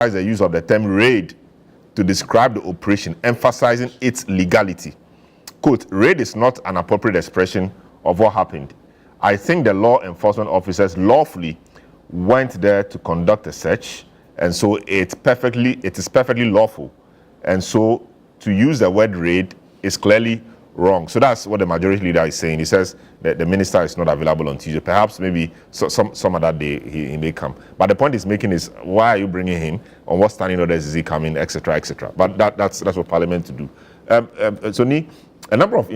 the use of the term raid to describe the operation, emphasizing its legality. Quote, raid is not an appropriate expression of what happened. I think the law enforcement officers lawfully went there to conduct a search, and so it is perfectly lawful. And so to use the word raid is clearly wrong. So that's what the majority leader is saying. He says that the minister is not available on Tuesday. Perhaps maybe some other day he may come. But the point he's making is, why are you bringing him? On what standing orders is he coming, etc., etc. But that's what Parliament to do. So a number of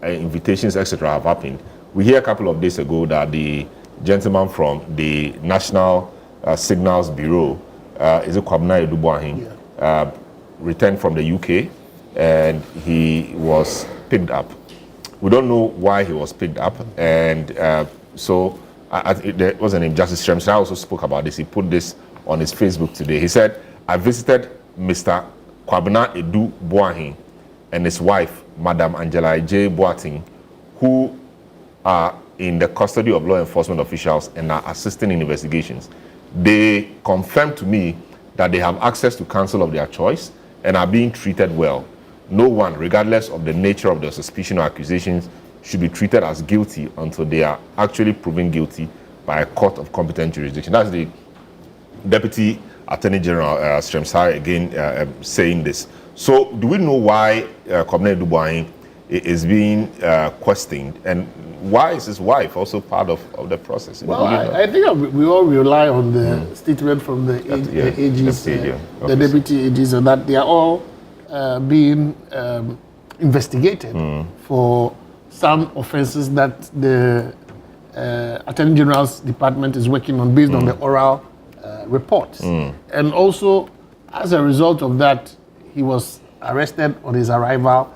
invitations, etc., have happened. We hear a couple of days ago that the gentleman from the National Signals Bureau, is it Kwabena Edubuahin, returned from the UK, and he was picked up. We don't know why he was picked up, and there was an name, Justice Shremsha also spoke about this. He put this on his Facebook today. He said, I visited Mr. Kwabena Edubuahin and his wife, Madam Angela J. Boating, who are in the custody of law enforcement officials and are assisting in investigations. They confirmed to me that they have access to counsel of their choice and are being treated well. No one, regardless of the nature of their suspicion or accusations, should be treated as guilty until they are actually proven guilty by a court of competent jurisdiction. That's the Deputy Attorney General Shremsha again saying this. So do we know why Kwabena Edubuahin is being questioned, and why is his wife also part of the process? Well, I think we all rely on the statement from the AGs, the deputy AGs, and that they are all being investigated for some offences that the Attorney General's department is working on based on the oral reports. And also, as a result of that, he was arrested on his arrival.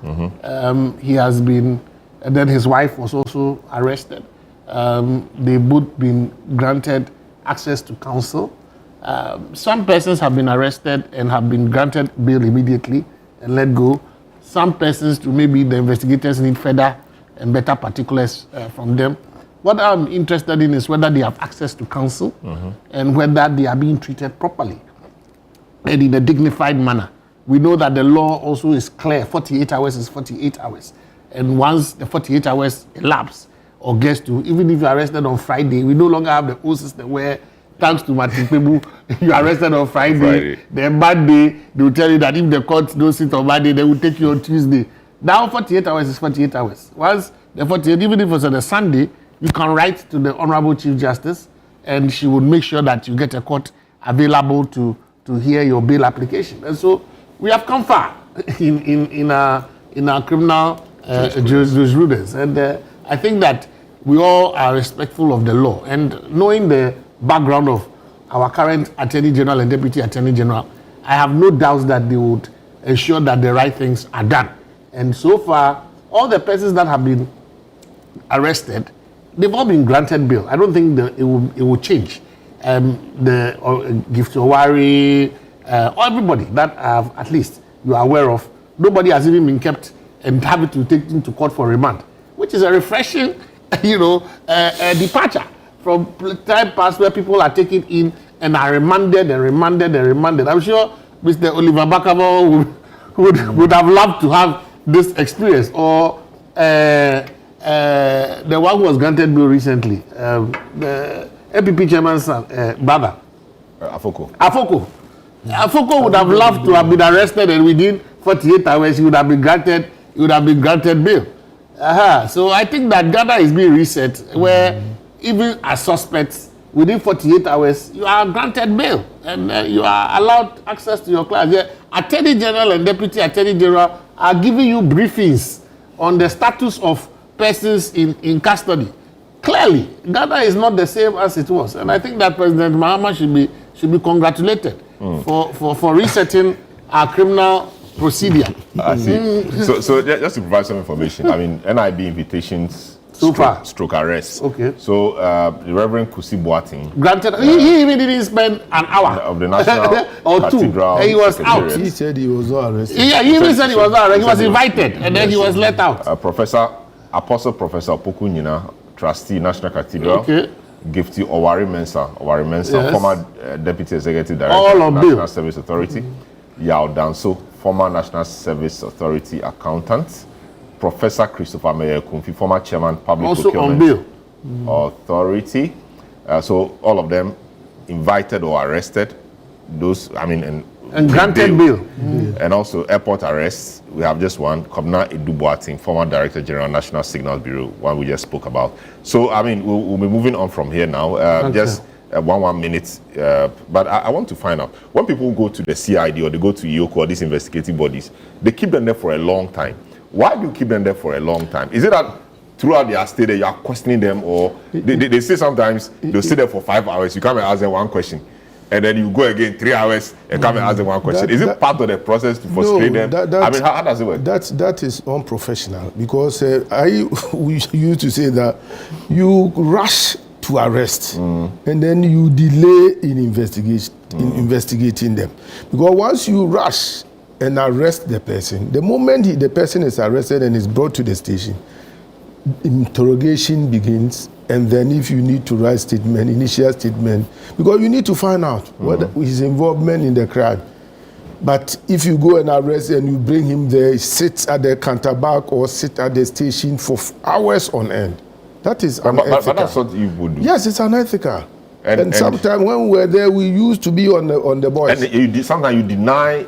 He has been, and then his wife was also arrested. They've both been granted access to counsel. Some persons have been arrested and have been granted bail immediately and let go. Some persons, maybe the investigators need further and better particulars from them. What I'm interested in is whether they have access to counsel and whether they are being treated properly and in a dignified manner. We know that the law also is clear. 48 hours is 48 hours. And once the 48 hours elapse or gets to, even if you're arrested on Friday, we no longer have the old system where, thanks to Martin Pebu, you're arrested on Friday. Then Monday, they will tell you that if the court don't sit on Monday, they will take you on Tuesday. Now 48 hours is 48 hours. Once the 48, even if it's on a Sunday, you can write to the Honorable Chief Justice and she would make sure that you get a court available to hear your bail application. And so we have come far in our criminal jurisprudence, and I think that we all are respectful of the law. And knowing the background of our current Attorney General and Deputy Attorney General, I have no doubts that they would ensure that the right things are done. And so far, all the persons that have been arrested, they've all been granted bail. I don't think it will change. The Gift Owari, everybody that at least you are aware of, nobody has even been kept and having to take into court for remand, which is a refreshing, departure from time past where people are taken in and are remanded and remanded and remanded. I'm sure Mr. Oliver Bakabo would have loved to have this experience, or the one who was granted bail recently, the NPP chairman's brother, Afoko would have loved to have been arrested, and within 48 hours he would have been granted bail. So I think that Ghana is being reset, where even as suspects, within 48 hours you are granted bail and you are allowed access to your clients. The Attorney General and Deputy Attorney General are giving you briefings on the status of persons in custody. Clearly, Ghana is not the same as it was, and I think that President Mahama should be congratulated for resetting our criminal procedure. I see. So just to provide some information, I mean, NIB invitations stroke arrest. Okay. So the Reverend Kusi Boating granted, he even didn't spend an hour of the National or Cathedral. He was out. He said he was not arrested. Yeah, he even said he was not arrested. He was invited and then he was let out. Apostle Professor Poku Nina, trustee, National Cathedral. Okay. Gifty Owari Mensah, Yes. former Deputy Executive Director All of on National bail. Service Authority. Yao Danso, former National Service Authority Accountant. Professor Christopher Meyer-Kumfi, former Chairman Public Also on Procurement bail. Authority. So all of them invited or arrested. Those, I mean, And granted bail. And also airport arrests. We have just one, Kobna Eduboating, former Director General, National Signals Bureau, one we just spoke about. So, I mean, we'll be moving on from here now. Just 1 minute. But I want to find out, when people go to the CID or they go to IOCO or these investigative bodies, they keep them there for a long time. Why do you keep them there for a long time? Is it that throughout their stay there, you are questioning them, or they say sometimes they'll stay there for 5 hours, you come and ask them one question, and then you go again 3 hours and come and ask them one question. Is it part of the process to frustrate them? I mean, how does it work? That is unprofessional, because we used to say that you rush to arrest and then you delay in investigating them. Because once you rush and arrest the person, the moment the person is arrested and is brought to the station, interrogation begins, and then if you need to write statement, initial statement, because you need to find out what his involvement in the crime. But if you go and arrest and you bring him there, he sits at the counterback or sit at the station for hours on end. That is unethical. But that's what you would do. Yes, it's unethical. And sometimes when we were there, we used to be on the boys. And sometimes you deny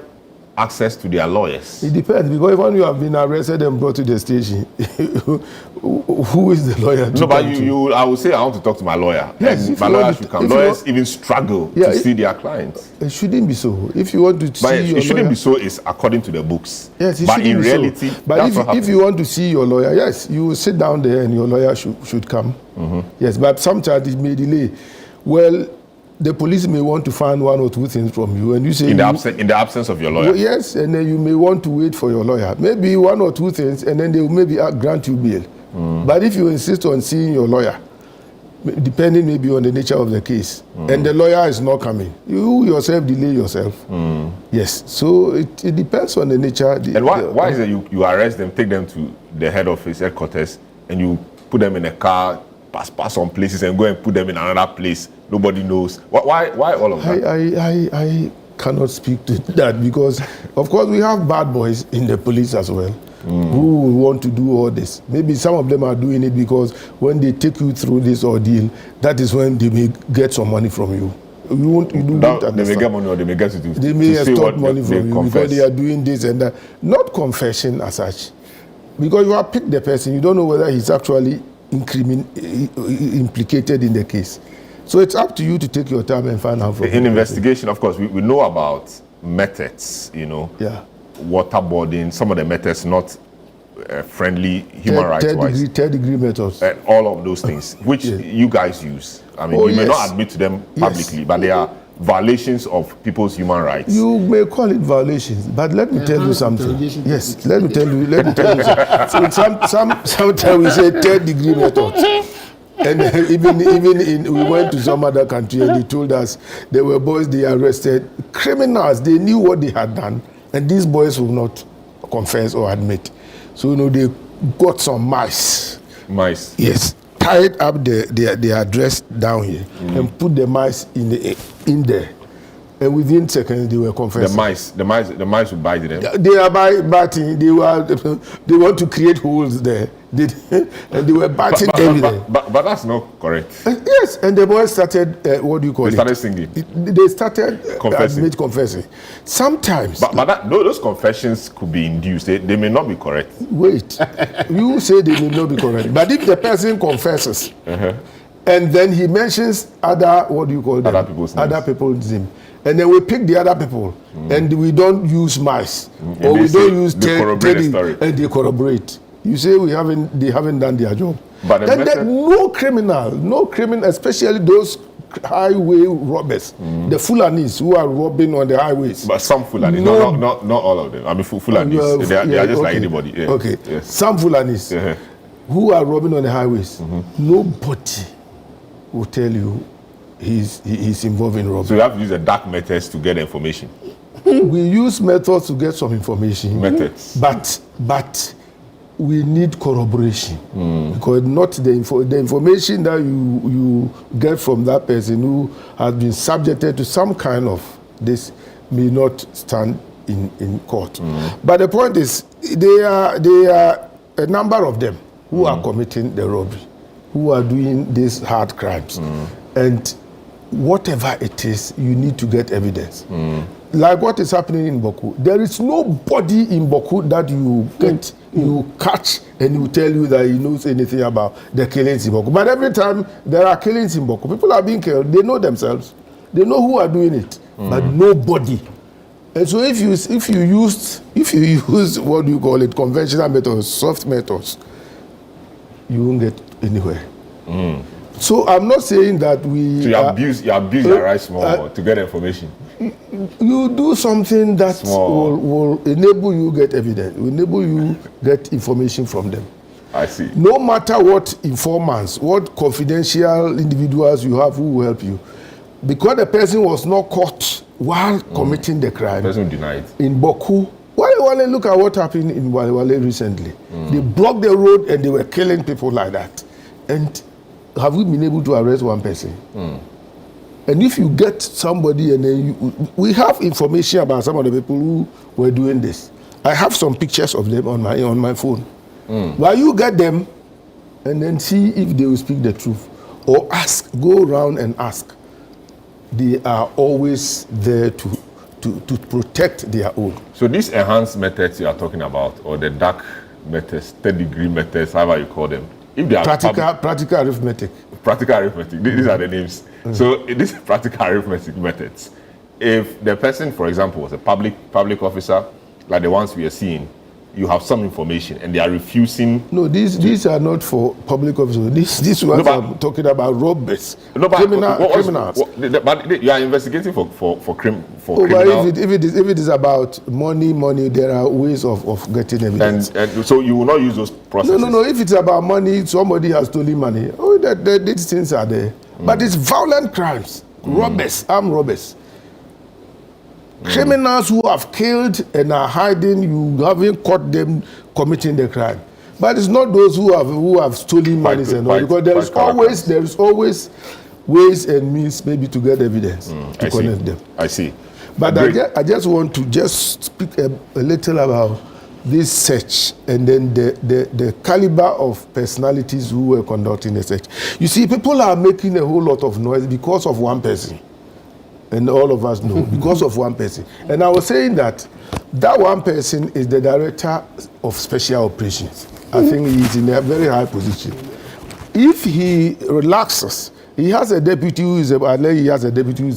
access to their lawyers. It depends, because when you have been arrested and brought to the station, who is the lawyer? No, but I would say I want to talk to my lawyer. Yes, and my lawyer should come. Lawyers even struggle to see their clients. It shouldn't be so. If you want to see your lawyer, it shouldn't be so. It's according to the books. Yes, but in reality, so. But if you want to see your lawyer, yes, you will sit down there and your lawyer should come. Yes, but sometimes it may delay. Well, the police may want to find 1 or 2 things from you, and you say in the absence of your lawyer. Yes, and then you may want to wait for your lawyer. Maybe 1 or 2 things, and then they will maybe grant you bail. But if you insist on seeing your lawyer, depending maybe on the nature of the case, and the lawyer is not coming, you yourself delay yourself. Yes, so it depends on the nature. And why is it you arrest them, take them to the head office, headquarters, and you put them in a car, pass on places, and go and put them in another place? Nobody knows. Why all of that? I cannot speak to that, because, of course, we have bad boys in the police as well who want to do all this. Maybe some of them are doing it because when they take you through this ordeal, that is when they may get some money from you. They may get money, or they may get to do. They may extort money from you because they are doing this and that. Not confession as such, because you have picked the person, you don't know whether he's actually implicated in the case. So it's up to you to take your time and find out from in investigation. Of course, we know about methods, waterboarding, some of the methods not friendly human rights wise. Third degree methods. And all of those things, which you guys use. I mean, you may not admit to them publicly, but they are violations of people's human rights. You may call it violations, but let me tell you something. Yes, let me tell you something. Sometimes we say third degree methods. And we went to some other country and they told us there were boys they arrested, criminals, they knew what they had done, and these boys will not confess or admit. So they got some mice. Mice? Yes. Tied up the address down here and put the mice in there. And within seconds they were confessing. The mice would bite them. They are biting. They want to create holes there. And they were biting everything. But that's not correct. Yes, and the boys started what do you call it? They started singing. They started confessing. Sometimes. But those confessions could be induced. They may not be correct. Wait, you say they may not be correct. But if the person confesses, and then he mentions other people's name. And then we pick the other people, and we don't use mice, or we don't use and they corroborate. You say they haven't done their job. But no criminal, especially those highway robbers, the Fulanis who are robbing on the highways. But some Fulanis, not all of them. I mean, Fulanis, they are just like anybody. Yeah. Okay, yes. Some Fulanis who are robbing on the highways, nobody will tell you he's involved in robbery. So you have to use the dark methods to get the information. We use methods to get some information. Methods. But we need corroboration because not the information that you get from that person who has been subjected to some kind of this may not stand in court. But the point is, there are a number of them who are committing the robbery, who are doing these hard crimes, and whatever it is, you need to get evidence. Like what is happening in Boku, there is nobody in Boku that you catch and he will tell you that he knows anything about the killings in Boku. But every time there are killings in Boku, people are being killed. They know themselves. They know who are doing it, but nobody. And so if you use what do you call it, conventional methods, soft methods, you won't get anywhere. So I'm not saying that we. So you abuse your rights more to get information. You do something that will enable you get evidence, will enable you get information from them. I see. No matter what informants, what confidential individuals you have who will help you, because the person was not caught while committing the crime. The person denied. In Boku, Wale, look at what happened in Wale recently. They blocked the road and they were killing people like that. And have we been able to arrest one person? And if you get somebody and then we have information about some of the people who were doing this. I have some pictures of them on my phone. While you get them and then see if they will speak the truth or go around and ask. They are always there to protect their own. So these enhanced methods you are talking about, or the dark methods, third-degree methods, however you call them, if they are practical arithmetic. Practical arithmetic. These are the names. So these practical arithmetic methods. If the person, for example, was a public officer, like the ones we are seeing, you have some information and they are refusing. No, these are not for public officers. These ones I'm talking about robbers, criminals. But you are investigating for criminal. But if it is about money, there are ways of getting evidence. And so you will not use those processes. No. If it's about money, somebody has stolen money. These things are there. But it's violent crimes, robbers, armed robbers. Criminals who have killed and are hiding, you haven't caught them committing the crime. But it's not those who have stolen money and all, because there is always ways and means maybe to get evidence to connect them. I see. But I just want to speak a little about this search and then the caliber of personalities who were conducting the search. You see, people are making a whole lot of noise because of one person. And all of us know, because of one person. And I was saying that one person is the director of special operations. I think he's in a very high position. If he relaxes, he has a deputy who is a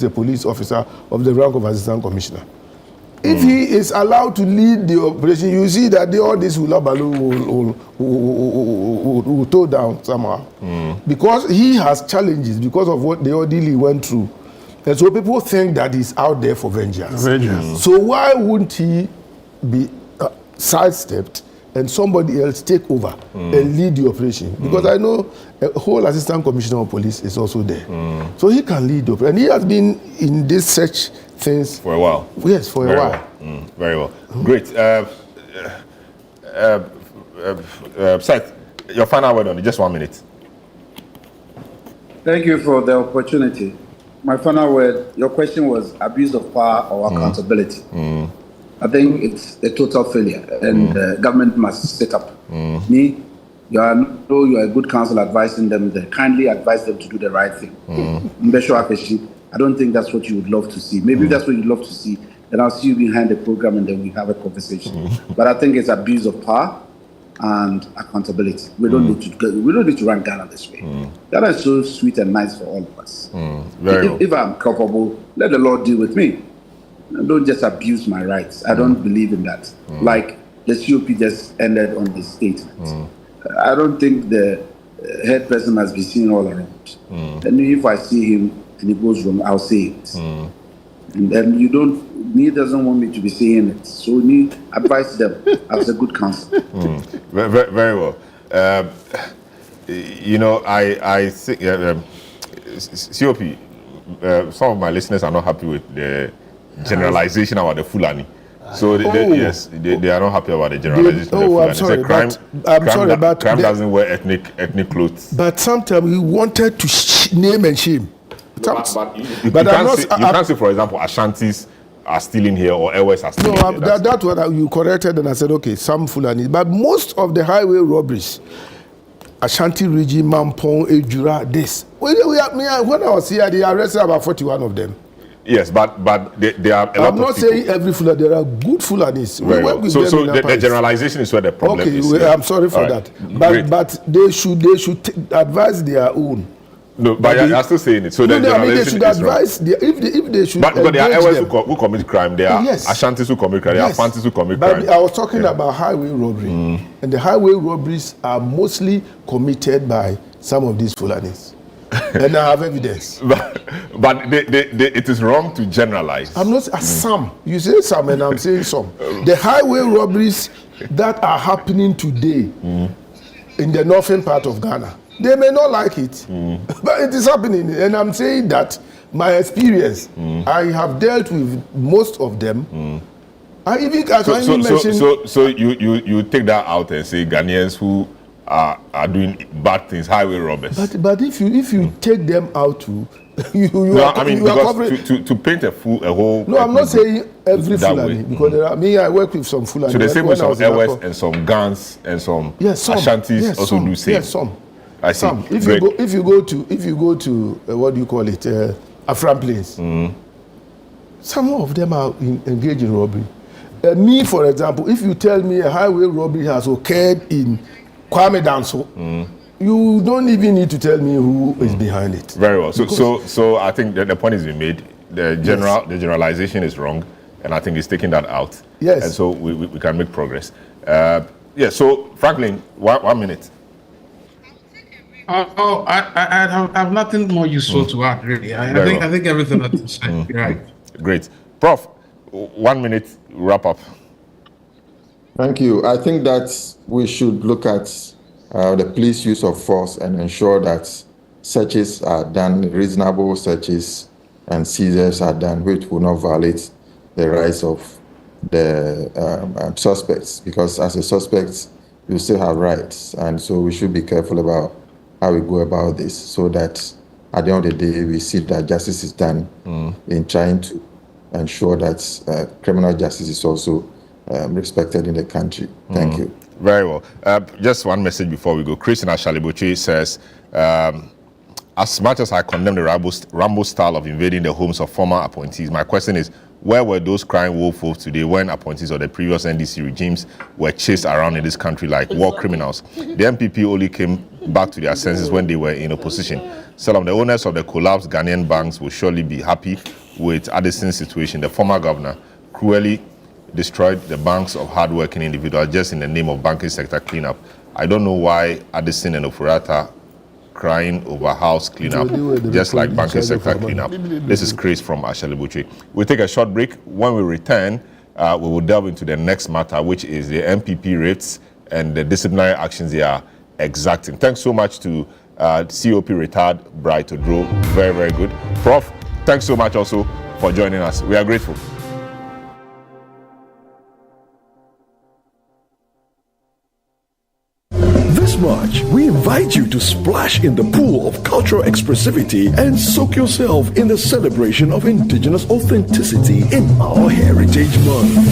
police officer of the rank of assistant commissioner. If he is allowed to lead the operation, you see that all this will toe down somehow. Because he has challenges because of what the ordeal he went through. And so people think that he's out there for vengeance. So why wouldn't he be sidestepped and somebody else take over and lead the operation? Because I know a whole assistant commissioner of police is also there. So he can lead the operation. And he has been in this such things for a while. Yes, for a while. Very well. Great. Seth, your final word on it, just 1 minute. Thank you for the opportunity. My final word, your question was abuse of power or accountability. I think it's a total failure, and the government must sit up. You are a good counsel advising them, kindly advise them to do the right thing. I don't think that's what you would love to see. Maybe that's what you'd love to see, then I'll see you behind the program and then we have a conversation. But I think it's abuse of power and accountability. We don't need to run Ghana this way. Ghana is so sweet and nice for all of us. If I'm culpable, let the Lord deal with me. Don't just abuse my rights. I don't believe in that. Like the COP just ended on this statement. I don't think the head person must be seen all around. And if I see him and he goes wrong, I'll say it. And then he doesn't want me to be saying it. So he advise them as a good counsel. Very well. I think COP, some of my listeners are not happy with the generalization about the Fulani. So yes, they are not happy about the generalization. I'm sorry, crime doesn't wear ethnic clothes. But sometimes we wanted to name and shame. But you can't say, for example, Ashantis are stealing here or Elwes are stealing here. No, that's what you corrected, and I said, okay, some Fulani. But most of the highway robberies, Ashanti region, Mampong, Ejura, this. When I was here, they arrested about 41 of them. Yes, but there are a lot of people. I'm not saying every Fulani. There are good Fulanis. Very well. So the generalization is where the problem is. Okay, I'm sorry for that. But they should advise their own. No, but you're still saying it. So the generalization they should advise if they should. But there are Elwes who commit crime. There are Ashantis who commit crime. There are Fantis who commit crime. But I was talking about highway robbery, and the highway robberies are mostly committed by some of these Fulanis. And I have evidence. But it is wrong to generalize. I'm not some. You say some, and I'm saying some. The highway robberies that are happening today in the northern part of Ghana, they may not like it, but it is happening. And I'm saying that my experience, I have dealt with most of them. I can mention. So you take that out and say Ghanaians who are doing bad things, highway robbers. But if you take them out too, to paint a whole. No, I'm not saying every Fulani because I work with some Fulani. So the same with some Elwes and some Gans and some Ashantis also do same. Yes, some. I see. Some. If you go to what do you call it, Afram Plains, some of them are engaged in robbery. Me, for example, if you tell me a highway robbery has occurred in Kwame Danso, you don't even need to tell me who is behind it. Very well. So I think the point has been made. The generalization is wrong, and I think it's taking that out. Yes. And so we can make progress. So Franklin, 1 minute. I have nothing more useful to add, really. I think everything that you said. You're right. Great. Prof, 1 minute, wrap up. Thank you. I think that we should look at the police use of force and ensure that searches are done, reasonable searches and seizures are done, which will not violate the rights of the suspects, because as a suspect, you still have rights. And so we should be careful about how we go about this so that at the end of the day, we see that justice is done in trying to ensure that criminal justice is also respected in the country. Thank you. Very well. Just one message before we go. Chris in Ashalibuchi says, as much as I condemn the Rambo style of invading the homes of former appointees, my question is, where were those crying wolf wolves today when appointees of the previous NDC regimes were chased around in this country like war criminals? The NPP only came back to their senses when they were in opposition. Some of the owners of the collapsed Ghanaian banks will surely be happy with Addison's situation. The former governor cruelly destroyed the banks of hardworking individuals just in the name of banking sector cleanup. I don't know why Addison and Ofurata crying over house cleanup, just like banking sector cleanup. This is Chris from Ashalibuchi. We'll take a short break. When we return, we will delve into the next matter, which is the NPP rates and the disciplinary actions they are exacting. Thanks so much to COP retired Bright Odro. Very, very good. Prof, thanks so much also for joining us. We are grateful. This March, we invite you to splash in the pool of cultural expressivity and soak yourself in the celebration of indigenous authenticity in our Heritage Month.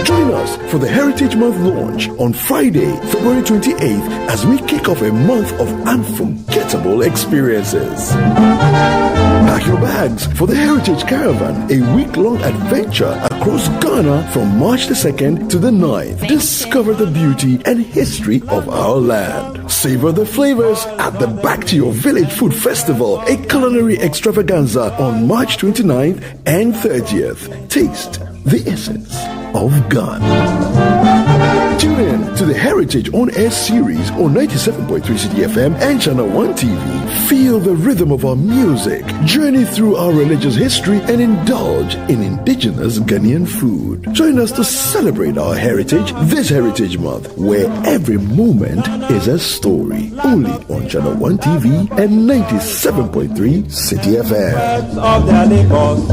Join us for the Heritage Month launch on Friday, February 28th, as we kick off a month of unforgettable experiences. Pack your bags for the Heritage Caravan, a week-long adventure across Ghana from March the 2nd to the 9th. Discover the beauty and history of our land. Savor the flavors at the Back to Your Village Food Festival, a culinary extravaganza on March 29th and 30th. Taste the essence of Ghana. Tune in to the Heritage On Air series on 97.3 City FM and ChannelOne TV. Feel the rhythm of our music, journey through our religious history, and indulge in indigenous Ghanaian food. Join us to celebrate our heritage this Heritage Month, where every moment is a story. Only on ChannelOne TV and 97.3 City FM. Of their labors,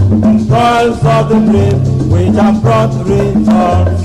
toils of the brave, which have brought results.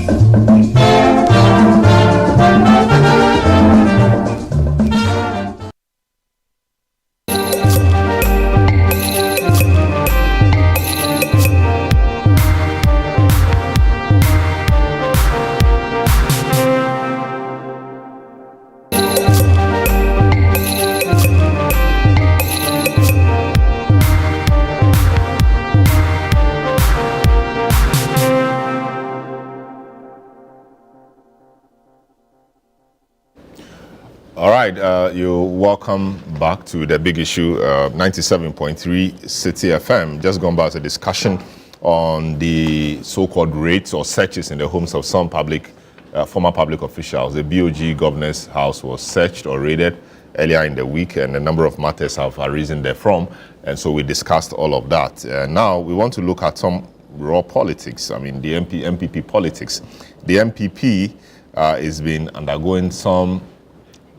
All right, you're welcome back to the big issue, 97.3 City FM. Just going back to a discussion on the so-called raids or searches in the homes of some former public officials. The BOG governor's house was searched or raided earlier in the week, and a number of matters have arisen therefrom, and so we discussed all of that. Now we want to look at some raw politics. I mean, the NPP politics. The NPP has been undergoing some,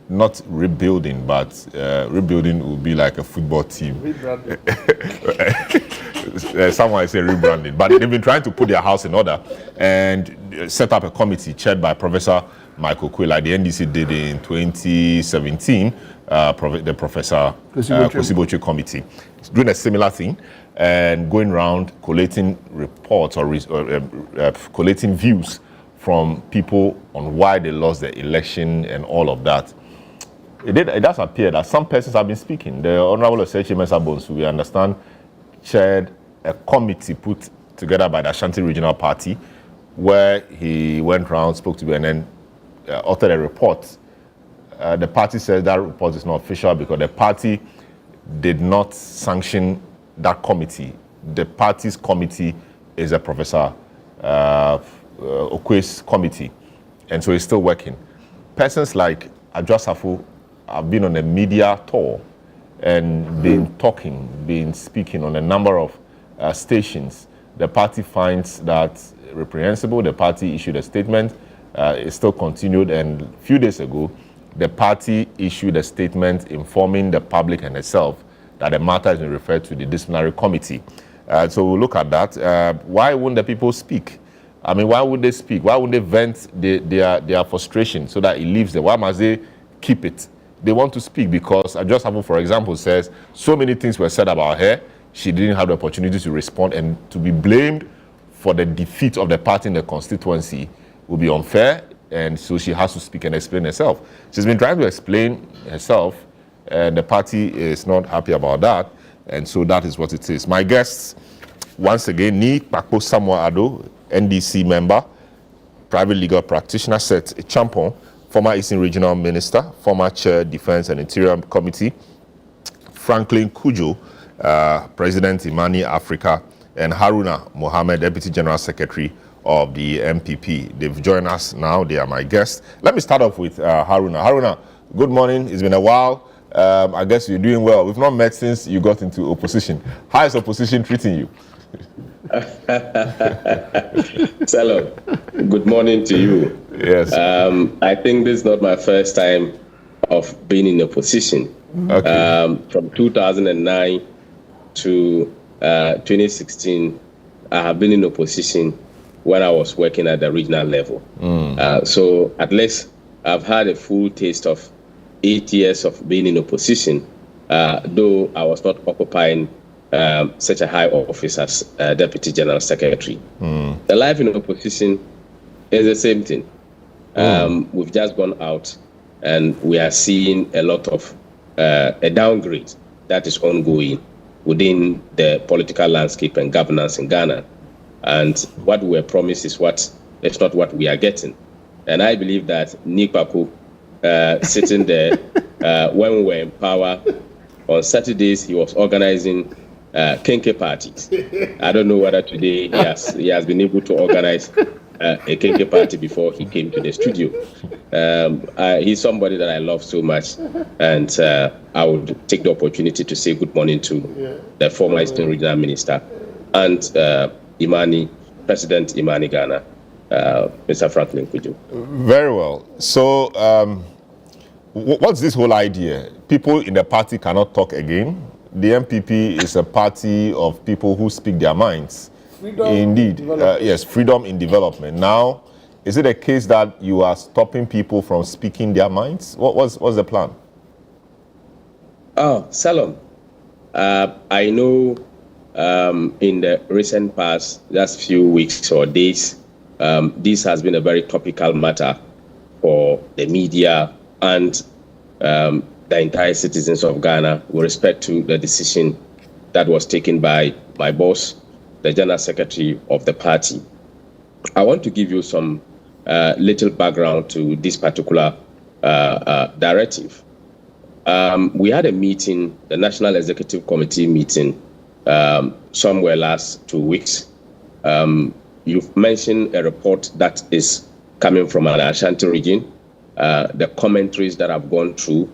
not rebuilding, but rebuilding would be like a football team. Someone say rebranding, but they've been trying to put their house in order and set up a committee chaired by Professor Michael Quay, like the NDC did in 2017, the Professor Kwesi Committee. It's doing a similar thing and going around collating reports or collating views from people on why they lost the election and all of that. It does appear that some persons have been speaking. The Honorable Osechi Mensah Bonsu, we understand, chaired a committee put together by the Ashanti Regional Party, where he went around, spoke to me, and then authored a report. The party says that report is not official because the party did not sanction that committee. The party's committee is a Professor Okway's committee, and so it's still working. Persons like Adwoa Safo have been on a media tour and been speaking on a number of stations. The party finds that reprehensible. The party issued a statement. It still continued, and a few days ago, the party issued a statement informing the public and itself that the matter has been referred to the disciplinary committee. So we'll look at that. Why wouldn't the people speak? I mean, why would they speak? Why wouldn't they vent their frustration so that it leaves them? Why must they keep it? They want to speak because Adwoa Safo, for example, says so many things were said about her. She didn't have the opportunity to respond, and to be blamed for the defeat of the party in the constituency would be unfair, and so she has to speak and explain herself. She's been trying to explain herself, and the party is not happy about that, and so that is what it is. My guests, once again, Ni Kpakpo Samuel Ado, NDC member, private legal practitioner, Seth Champon, former Eastern Regional Minister, former Chair, Defense and Interior Committee, Franklin Kujo, President Imani Africa, and Haruna Mohammed, Deputy General Secretary of the NPP. They've joined us now. They are my guests. Let me start off with Haruna. Haruna, good morning. It's been a while. I guess you're doing well. We've not met since you got into opposition. How is opposition treating you? Hello. Good morning to you. Yes. I think this is not my first time of being in opposition. Okay. From 2009 to 2016, I have been in opposition when I was working at the regional level. So at least I've had a full taste of 8 years of being in opposition, though I was not occupying such a high office as Deputy General Secretary. The life in opposition is the same thing. We've just gone out and we are seeing a lot of a downgrade that is ongoing within the political landscape and governance in Ghana. And what we were promised is not what we are getting. And I believe that Nikpaku sitting there when we were in power, on Saturdays he was organizing Kenke parties. I don't know whether today he has been able to organize a KK party before he came to the studio. He's somebody that I love so much, and I would take the opportunity to say good morning to the former Eastern Regional Minister and President Imani Ghana, Mr. Franklin Kujo. Very well. So, what's this whole idea? People in the party cannot talk again. The NPP is a party of people who speak their minds. Freedom. Indeed, yes, freedom in development. Now, is it a case that you are stopping people from speaking their minds? What's the plan? Oh, Salom, I know in the recent past, last few weeks or days, this has been a very topical matter for the media and the entire citizens of Ghana with respect to the decision that was taken by my boss, the General Secretary of the party. I want to give you some little background to this particular directive. We had a meeting, the National Executive Committee meeting, somewhere last 2 weeks. You've mentioned a report that is coming from an Ashanti region, the commentaries that I've gone through.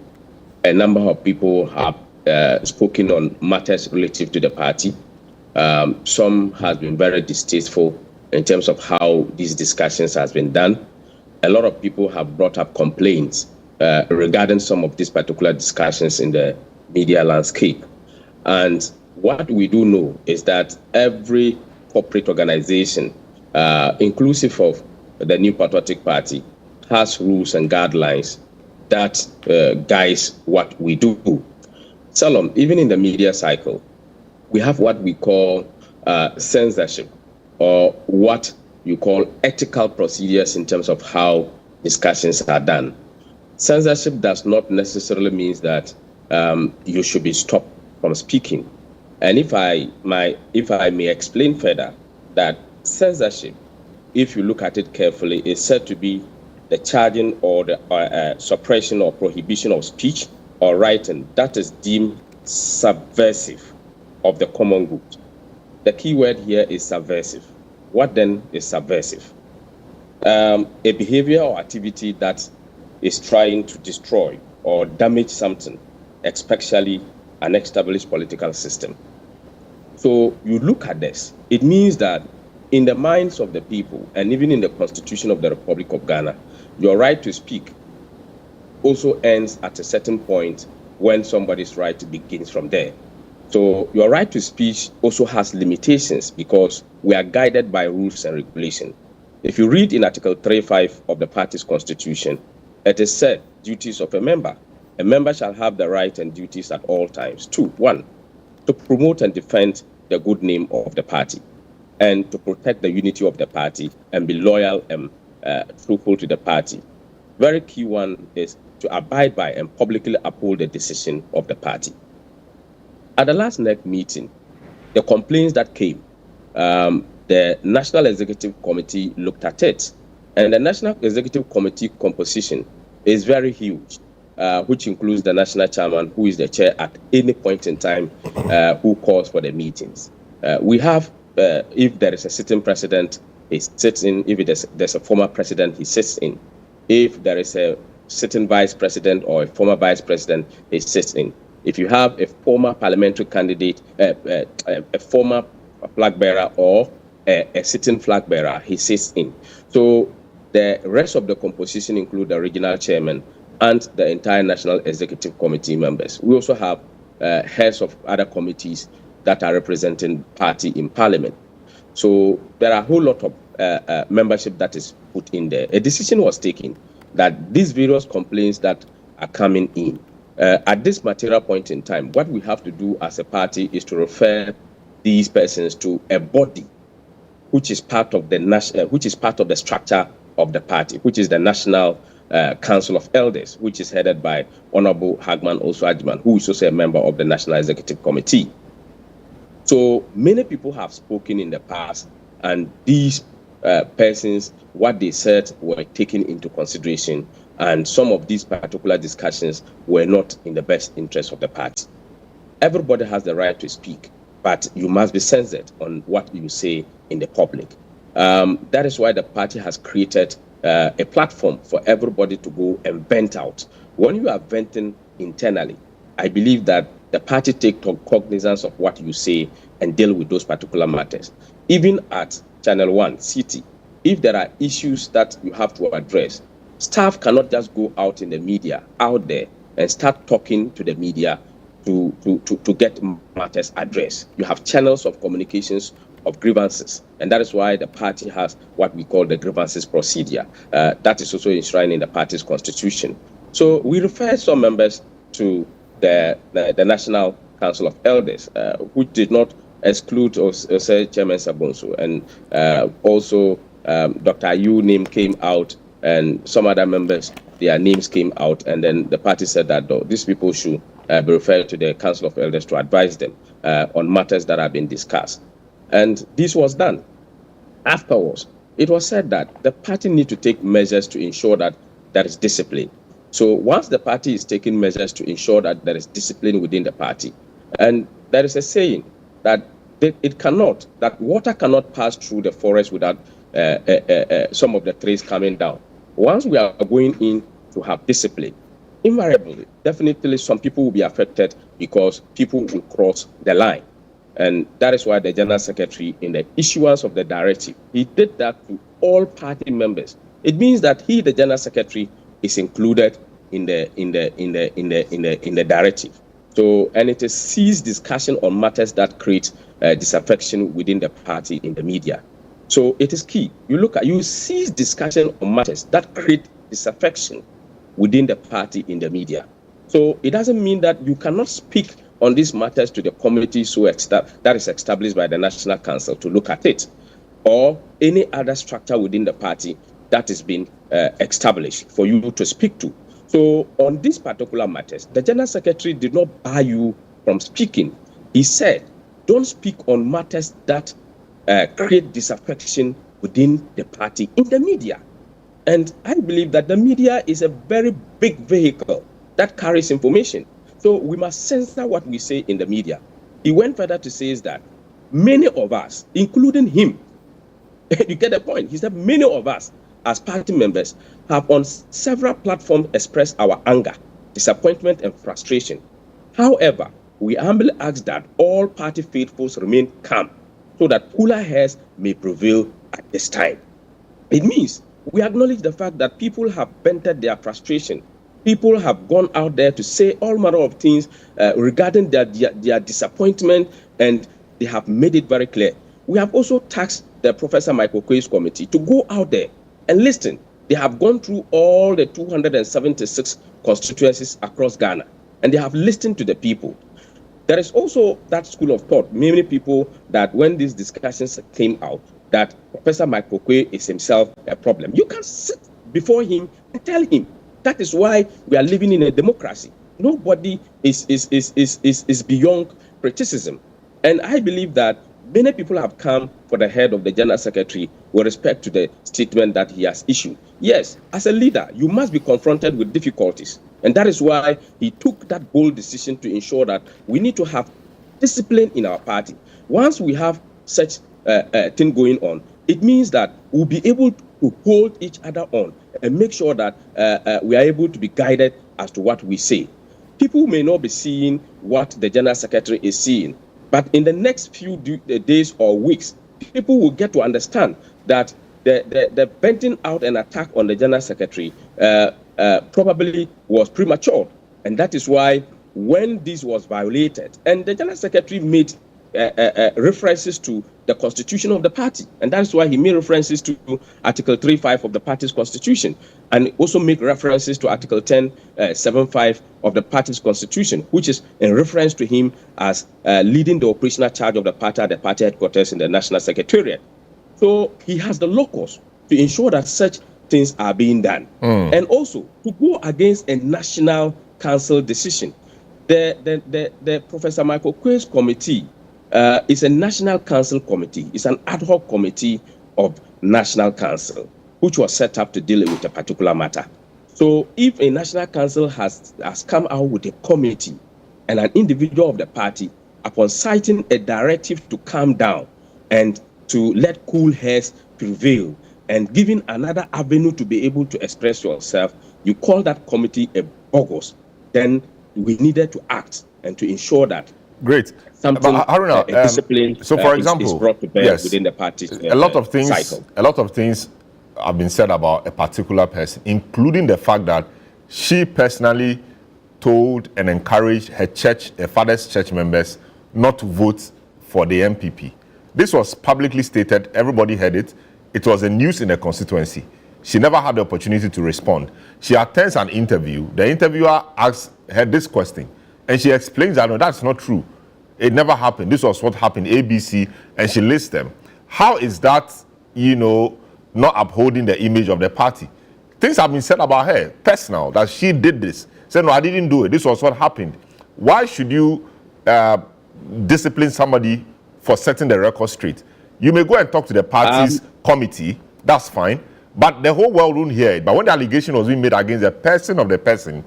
A number of people have spoken on matters relative to the party. Some has been very distasteful in terms of how these discussions has been done. A lot of people have brought up complaints regarding some of these particular discussions in the media landscape. And what we do know is that every corporate organization, inclusive of the New Patriotic Party, has rules and guidelines that guides what we do. Salom, even in the media cycle, we have what we call censorship, or what you call ethical procedures in terms of how discussions are done. Censorship does not necessarily mean that you should be stopped from speaking. And if I may explain further, that censorship, if you look at it carefully, is said to be the charging or the suppression or prohibition of speech or writing that is deemed subversive of the common good. The key word here is subversive. What then is subversive? A behavior or activity that is trying to destroy or damage something, especially an established political system. So you look at this, it means that in the minds of the people, and even in the Constitution of the Republic of Ghana, your right to speak also ends at a certain point when somebody's right begins from there. So your right to speech also has limitations because we are guided by rules and regulation. If you read in Article 35 of the party's constitution, it is said, duties of a member. A member shall have the right and duties at all times. 1, to promote and defend the good name of the party, and to protect the unity of the party and be loyal and truthful to the party. Very key one is to abide by and publicly uphold the decision of the party. At the last NEC meeting, the complaints that came, the National Executive Committee looked at it, and the National Executive Committee composition is very huge, which includes the national chairman, who is the chair at any point in time, who calls for the meetings. We have, if there is a sitting president, he sits in. If there's a former president, he sits in. If there is a sitting vice president or a former vice president, he sits in. If you have a former parliamentary candidate, a former flag bearer or a sitting flag bearer, he sits in. So the rest of the composition include the regional chairman and the entire National Executive Committee members. We also have heads of other committees that are representing party in parliament. So there are a whole lot of membership that is put in there. A decision was taken that these various complaints that are coming in, at this material point in time, what we have to do as a party is to refer these persons to a body which is part of the structure of the party, which is the National Council of Elders, which is headed by Honorable Hagman Osuajiman, who is also a member of the National Executive Committee. So many people have spoken in the past, and these persons, what they said were taken into consideration, and some of these particular discussions were not in the best interest of the party. Everybody has the right to speak, but you must be censored on what you say in the public. That is why the party has created a platform for everybody to go and vent out. When you are venting internally, I believe that the party take cognizance of what you say and deal with those particular matters. Even at ChannelOne, City, if there are issues that you have to address, staff cannot just go out in the media, out there, and start talking to the media to get matters addressed. You have channels of communications of grievances, and that is why the party has what we call the grievances procedure. That is also enshrined in the party's constitution. So we refer some members to the National Council of Elders, which did not exclude or say Chairman Sabonso, and also Dr. Ayu name came out, and some other members, their names came out, and then the party said that these people should be referred to the Council of Elders to advise them on matters that have been discussed. And this was done. Afterwards, it was said that the party need to take measures to ensure that there is discipline. So once the party is taking measures to ensure that there is discipline within the party, and there is a saying that that water cannot pass through the forest without some of the trees coming down. Once we are going in to have discipline, invariably, definitely some people will be affected because people will cross the line. And that is why the General Secretary, in the issuance of the directive, he did that to all party members. It means that he, the General Secretary, is included in the directive. So, and it is ceased discussion on matters that create disaffection within the party in the media. So it is key. You cease discussion on matters that create disaffection within the party in the media. So it doesn't mean that you cannot speak on these matters to the committee that is established by the National Council to look at it, or any other structure within the party that has been established for you to speak to. So on these particular matters, the General Secretary did not bar you from speaking. He said, don't speak on matters that create disaffection within the party in the media. And I believe that the media is a very big vehicle that carries information. So we must censor what we say in the media. He went further to say that many of us, including him, you get the point. He said many of us as party members have on several platforms expressed our anger, disappointment, and frustration. However, we humbly ask that all party faithfuls remain calm so that cooler heads may prevail at this time. It means we acknowledge the fact that people have vented their frustration. People have gone out there to say all manner of things regarding their disappointment, and they have made it very clear. We have also tasked the Professor Michael Kwei's committee to go out there and listen. They have gone through all the 276 constituencies across Ghana, and they have listened to the people. There is also that school of thought, many people, that when these discussions came out, that Professor Michael Kwei is himself a problem. You can sit before him and tell him. That is why we are living in a democracy. Nobody is beyond criticism. And I believe that many people have come for the head of the General Secretary with respect to the statement that he has issued. Yes, as a leader, you must be confronted with difficulties. And that is why he took that bold decision to ensure that we need to have discipline in our party. Once we have such thing going on, it means that we'll be able to hold each other on and make sure that we are able to be guided as to what we say. People may not be seeing what the General Secretary is seeing, but in the next few days or weeks, people will get to understand that the venting out an attack on the General Secretary probably was premature. And that is why when this was violated, and the General Secretary made references to the constitution of the party, and that's why he made references to Article 3.5 of the party's constitution, and also make references to Article 10.7.5 of the party's constitution, which is in reference to him as leading the operational charge of the party at the party headquarters in the National Secretariat. So he has the locus to ensure that such things are being done, and also to go against a National Council decision. The Professor Michael Kwei's committee is a National Council committee. It's an ad hoc committee of National Council, which was set up to deal with a particular matter. So if a National Council has come out with a committee and an individual of the party, upon citing a directive to calm down and to let cool heads prevail and given another avenue to be able to express yourself, you call that committee a bogus, then we needed to act and to ensure that great something discipline so for example is brought to bear yes, within the party a lot of things cycle. A lot of things have been said about a particular person, including the fact that she personally told and encouraged her church, her father's church members, not to vote for the NPP. This was publicly stated, everybody heard it. It was a news in the constituency. She never had the opportunity to respond. She attends an interview. The interviewer asks her this question, and she explains that, no, that's not true. It never happened. This was what happened, ABC, and she lists them. How is that, not upholding the image of the party? Things have been said about her, personal, that she did this. Said, no, I didn't do it. This was what happened. Why should you discipline somebody for setting the record straight? You may go and talk to the party's committee, that's fine, but the whole world won't hear it. But when the allegation was being made against the person of the person,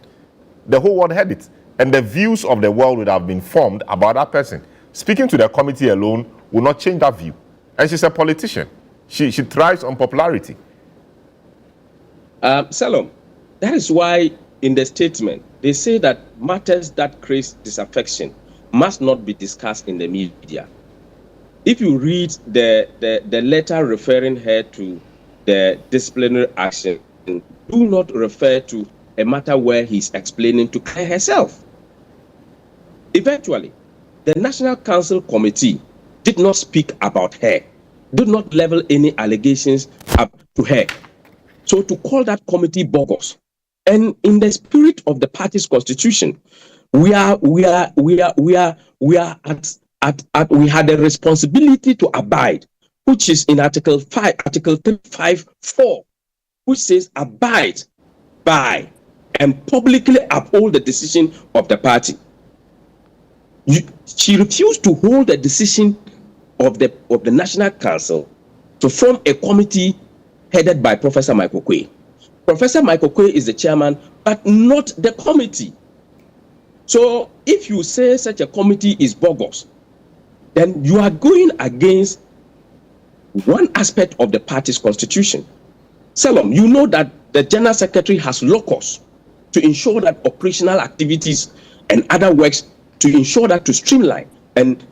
the whole world heard it. And the views of the world would have been formed about that person. Speaking to the committee alone will not change that view. And she's a politician. She thrives on popularity. Salom, that is why in the statement, they say that matters that create disaffection must not be discussed in the media. If you read the letter referring her to the disciplinary action, do not refer to a matter where he's explaining to her herself. Eventually, the National Council Committee did not speak about her, did not level any allegations up to her. So to call that committee bogus, and in the spirit of the party's constitution, we had a responsibility to abide, which is in Article 354, which says abide by and publicly uphold the decision of the party. She refused to hold the decision of the National Council to form a committee headed by Professor Michael Quay. Professor Michael Quay is the chairman, but not the committee. So if you say such a committee is bogus, then you are going against one aspect of the party's constitution. Salom, you know that the General Secretary has locus to ensure that operational activities and other works to ensure that to streamline and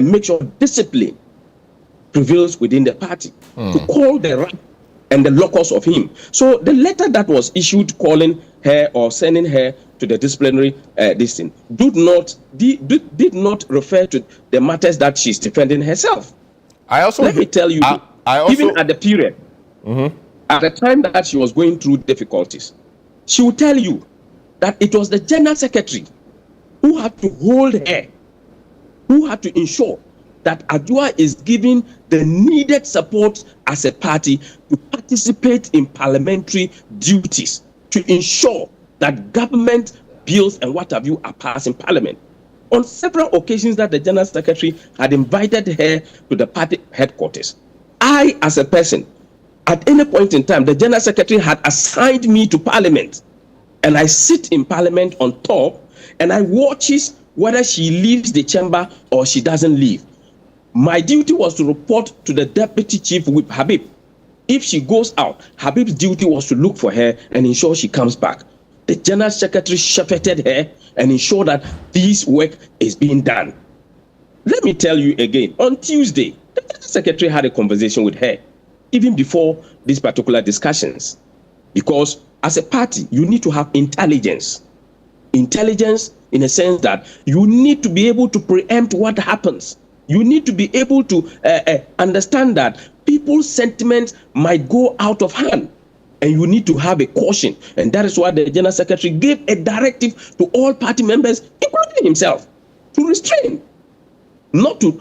make sure discipline prevails within the party, to call the right and the locus of him. So the letter that was issued calling her or sending her to the disciplinary this thing did not refer to the matters that she's defending herself. Let me tell you, even at the period, at the time that she was going through difficulties, she will tell you that it was the General Secretary who had to hold her, who had to ensure that Adwoa is given the needed support as a party to participate in parliamentary duties, to ensure that government bills and what have you are passed in Parliament. On several occasions that the General Secretary had invited her to the party headquarters, I, as a person, at any point in time, the General Secretary had assigned me to Parliament, and I sit in Parliament on top, and I watches whether she leaves the chamber or she doesn't leave. My duty was to report to the Deputy Chief Whip, Habib. If she goes out, Habib's duty was to look for her and ensure she comes back. The General Secretary shepherded her and ensured that this work is being done. Let me tell you again, on Tuesday, the General Secretary had a conversation with her, even before these particular discussions. Because as a party, you need to have intelligence. Intelligence in a sense that you need to be able to preempt what happens. You need to be able to understand that people's sentiments might go out of hand, and you need to have a caution. And that is why the General Secretary gave a directive to all party members, including himself, to restrain, not to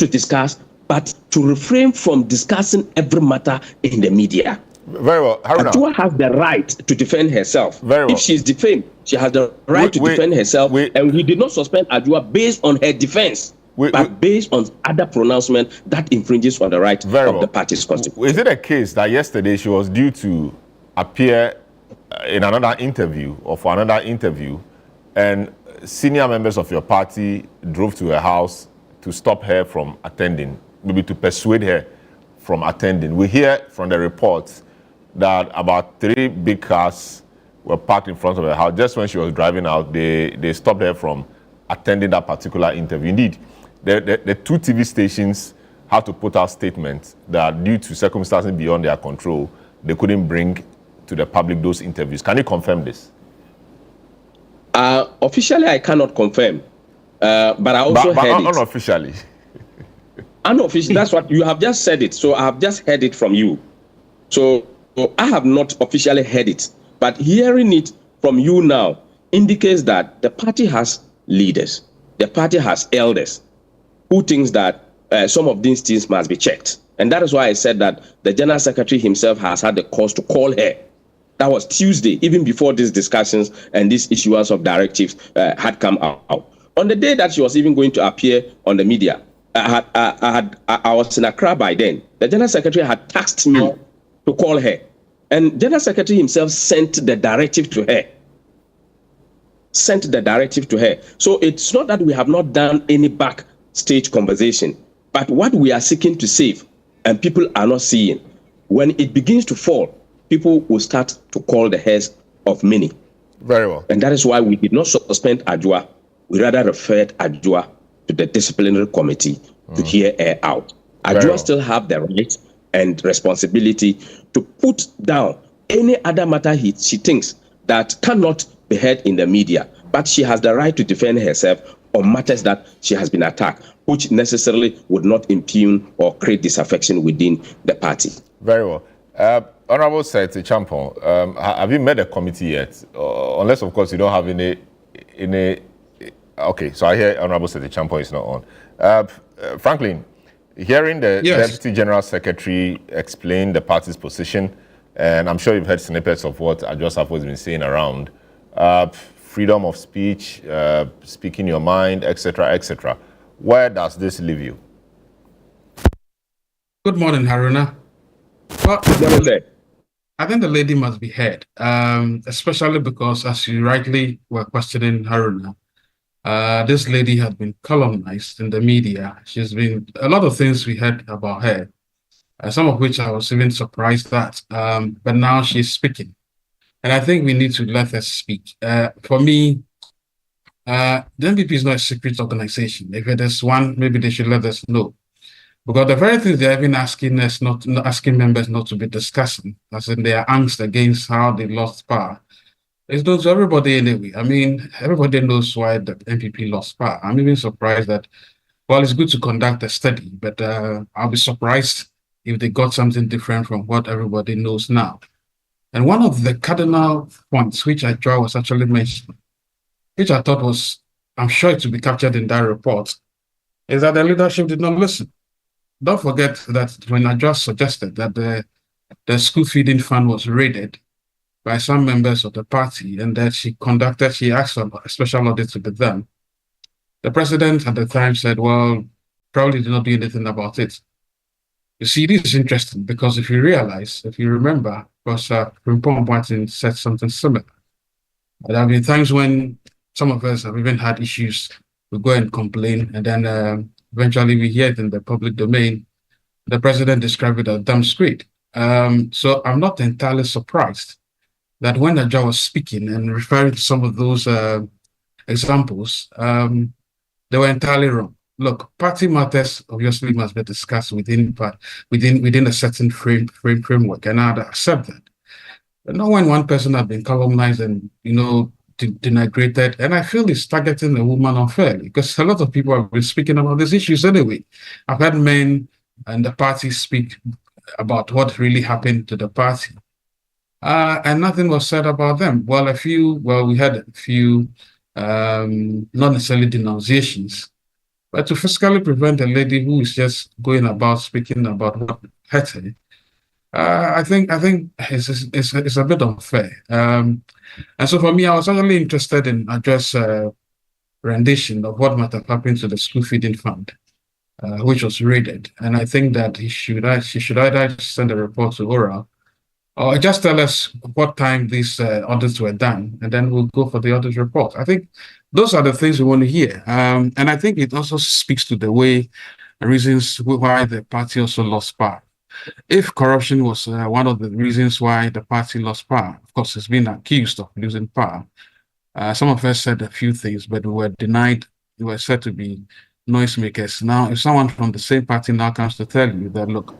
discuss, but to refrain from discussing every matter in the media. Very well, Haruna. Adwoa has the right to defend herself. Very well. If she is defamed, she has the right to defend herself. And we did not suspend Adwoa based on her defense, but based on other pronouncement that infringes on the right of the party's constitution. Is it a case that yesterday she was due to appear in another interview or for another interview, and senior members of your party drove to her house to stop her from attending, maybe to persuade her from attending. We hear from the reports that about 3 big cars were parked in front of her house. Just when she was driving out, they stopped her from attending that particular interview. Indeed, the 2 TV stations had to put out statements that due to circumstances beyond their control, they couldn't bring to the public those interviews. Can you confirm this? Officially, I cannot confirm, but I also heard it. Unofficially. Unofficially, that's what you have just said it. So I have just heard it from you. So I have not officially heard it, but hearing it from you now indicates that the party has leaders, the party has elders who thinks that some of these things must be checked. And that is why I said that the General Secretary himself has had the cause to call her. That was Tuesday, even before these discussions and these issuance of directives had come out. On the day that she was even going to appear on the media, I was in Accra by then. The General Secretary had tasked me to call her. And General Secretary himself sent the directive to her. So it's not that we have not done any backstage conversation, but what we are seeking to save and people are not seeing, when it begins to fall, people will start to call the heads of many. Very well. And that is why we did not suspend Adwoa. We rather referred Adwoa to the disciplinary committee to hear her out. Adwoa still have the right and responsibility to put down any other matter she thinks that cannot be heard in the media, but she has the right to defend herself on matters that she has been attacked, which necessarily would not impugn or create disaffection within the party. Very well. Honorable Seti Champon, have you met the committee yet? Unless, of course, you don't have any. Okay, so I hear Honorable Seti Champon is not on. Franklin, hearing the Deputy General Secretary explain the party's position, and I'm sure you've heard snippets of what Adwoa Safo has been saying around freedom of speech, speaking your mind, etc., etc. Where does this leave you? Good morning, Haruna. Well, I think the lady must be heard, especially because, as you rightly were questioning Haruna, this lady had been columnized in the media. She's been a lot of things we heard about her, some of which I was even surprised at. But now she's speaking, and I think we need to let her speak. For me, the NPP is not a secret organization. If it is one, maybe they should let us know. Because the very things they're even asking us, not asking members not to be discussing, as in their angst against how they lost power, it's known to everybody anyway. I mean, everybody knows why the NPP lost power. I'm even surprised that, well, it's good to conduct a study, but I'll be surprised if they got something different from what everybody knows now. And one of the cardinal points which Adwoa was actually mentioning, which I thought was, I'm sure it will be captured in that report, is that the leadership did not listen. Don't forget that when Adwoa suggested that the school feeding fund was raided by some members of the party and that she asked for a special audit to be done, the president at the time said, well, probably did not do anything about it. You see, this is interesting because if you remember, because Frimpong Martin said something similar. There have been times when some of us have even had issues, we go and complain, and then eventually we hear it in the public domain. The president described it as dumb squid. So I'm not entirely surprised that when Adwoa was speaking and referring to some of those examples, they were entirely wrong. Look, party matters obviously must be discussed within a certain framework, and I'd accept that. But not when one person has been columnized and denigrated, and I feel it's targeting a woman unfairly because a lot of people have been speaking about these issues anyway. I've had men and the party speak about what really happened to the party, and nothing was said about them. We had a few, not necessarily denunciations, but to fiscally prevent a lady who is just going about speaking about what hurt her, I think it's a bit unfair. And so for me, I was actually interested in Adwoa's rendition of what might have happened to the school feeding fund, which was raided. And I think that she should either send a report to Oral or just tell us what time these audits were done, and then we'll go for the audit report. I think those are the things we want to hear. And I think it also speaks to the reasons why the party also lost power. if corruption was one of the reasons why the party lost power, of course, it's been accused of losing power. Some of us said a few things, but we were denied. We were said to be noisemakers. Now, if someone from the same party now comes to tell you that, look,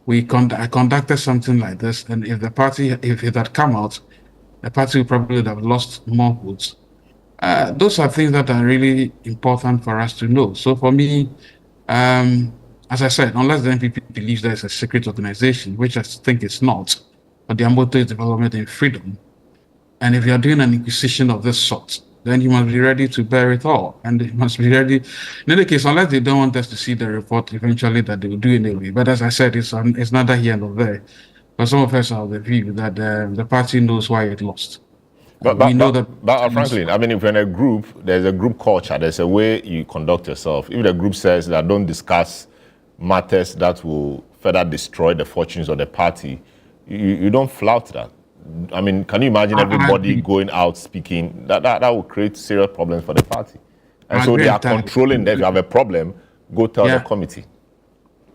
I conducted something like this, and if it had come out, the party probably would have lost more votes. Those are things that are really important for us to know. So for me, as I said, unless the NPP believes there's a secret organization, which I think it's not, but their motto is development and freedom. And if you are doing an inquisition of this sort, then you must be ready to bear it all. And you must be ready. In any case, unless they don't want us to see the report eventually, that they will do anyway. But as I said, it's neither here nor there. But some of us are of the view that the party knows why it lost. But Franklin, I mean, if you're in a group, there's a group culture. There's a way you conduct yourself. If the group says that don't discuss matters that will further destroy the fortunes of the party, you don't flout that. I mean, can you imagine everybody going out speaking? That will create serious problems for the party. And so they are controlling that. If you have a problem, go tell the committee.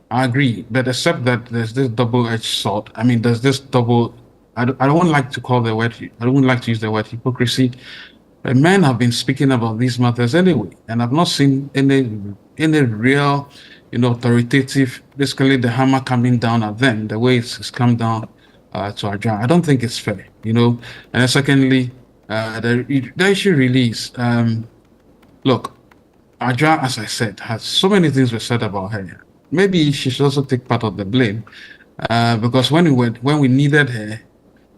I agree, but except that there's this double-edged sword. I mean, there's this double. I don't like to call the word. I don't like to use the word hypocrisy. But men have been speaking about these matters anyway, and I've not seen any real, authoritative. Basically, the hammer coming down at them the way it's come down to Adwoa. I don't think it's fair, And then secondly, the issue really is, look, Adwoa, as I said, has so many things were said about her. Maybe she should also take part of the blame, because when we needed her,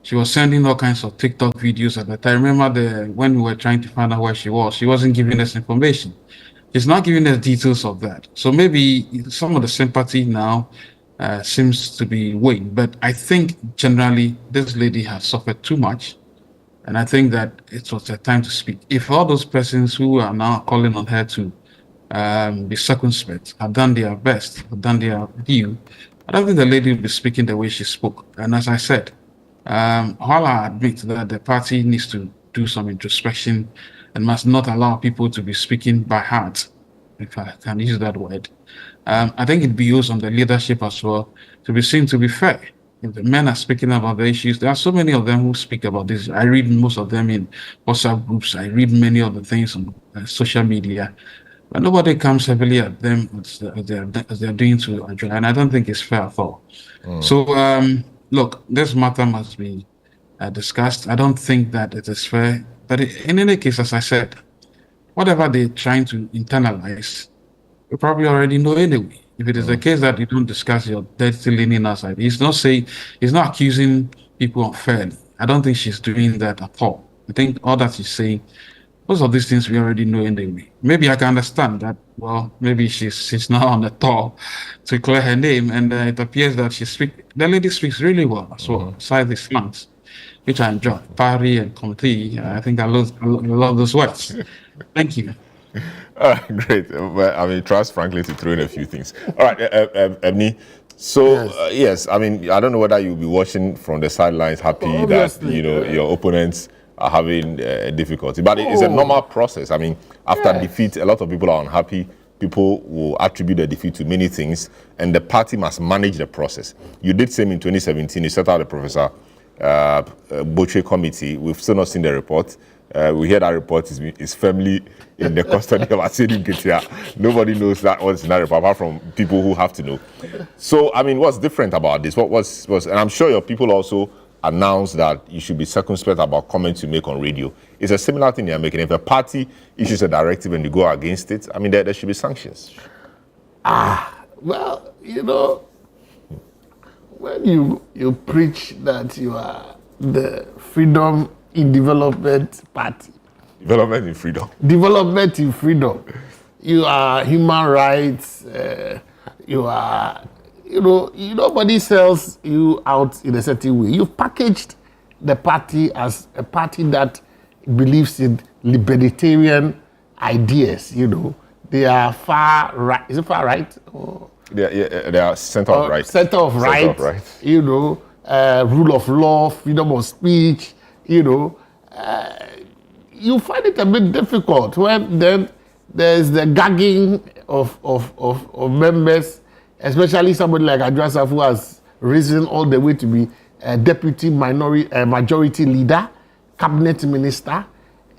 she was sending all kinds of TikTok videos at that time. I remember when we were trying to find out where she wasn't giving us information. She's not giving us details of that. So maybe some of the sympathy now seems to be waned. But I think generally this lady has suffered too much. And I think that it was her time to speak. If all those persons who are now calling on her to be circumspect have done their best, have done their due, I don't think the lady will be speaking the way she spoke. And as I said, while I admit that the party needs to do some introspection and must not allow people to be speaking by heart, if I can use that word, I think it behooves on the leadership as well to be seen to be fair. If the men are speaking about the issues, there are so many of them who speak about this. I read most of them in WhatsApp groups. I read many of the things on social media. But nobody comes heavily at them as they're doing to Adwoa, and I don't think it's fair at all. So, look, this matter must be discussed. I don't think that it is fair. But in any case, as I said, whatever they're trying to internalize, you probably already know anyway. If it is the case that you don't discuss your dirty leaning outside, he's not accusing people unfairly. I don't think she's doing that at all. I think all that she's saying, most of these things we already know anyway. Maybe I can understand that, well, maybe she's now on the tour to clear her name, and it appears that the lady speaks really well as well, besides the slangs, which I enjoy. Party and committee, I think I love those words. Thank you. All right, great. Well, I mean, trust Franklin to throw in a few things. All right, Ebony. So, yes, I mean, I don't know whether you'll be watching from the sidelines happy that, your opponents are having difficulty. But it's a normal process. I mean, after defeat, a lot of people are unhappy. People will attribute the defeat to many things, and the party must manage the process. You did same in 2017. You set out the Professor Botwe committee. We've still not seen the report. We hear that report is firmly in the custody of Asedi Nketia. Nobody knows what's in that report apart from people who have to know. So, I mean, what's different about this? And I'm sure your people also announced that you should be circumspect about comments you make on radio. It's a similar thing they're making. If a party issues a directive and you go against it, I mean, there should be sanctions. Well, when you preach that you are the Freedom in Development Party. Development in freedom. Development in freedom. You are human rights. You are, nobody sells you out in a certain way. You've packaged the party as a party that believes in libertarian ideas. They are far right. Is it far right? Or they are center of right. Center of right. Rule of law, freedom of speech. You find it a bit difficult when then there's the gagging of members especially somebody like Adwoa Safo, who has risen all the way to be a deputy majority leader, cabinet minister,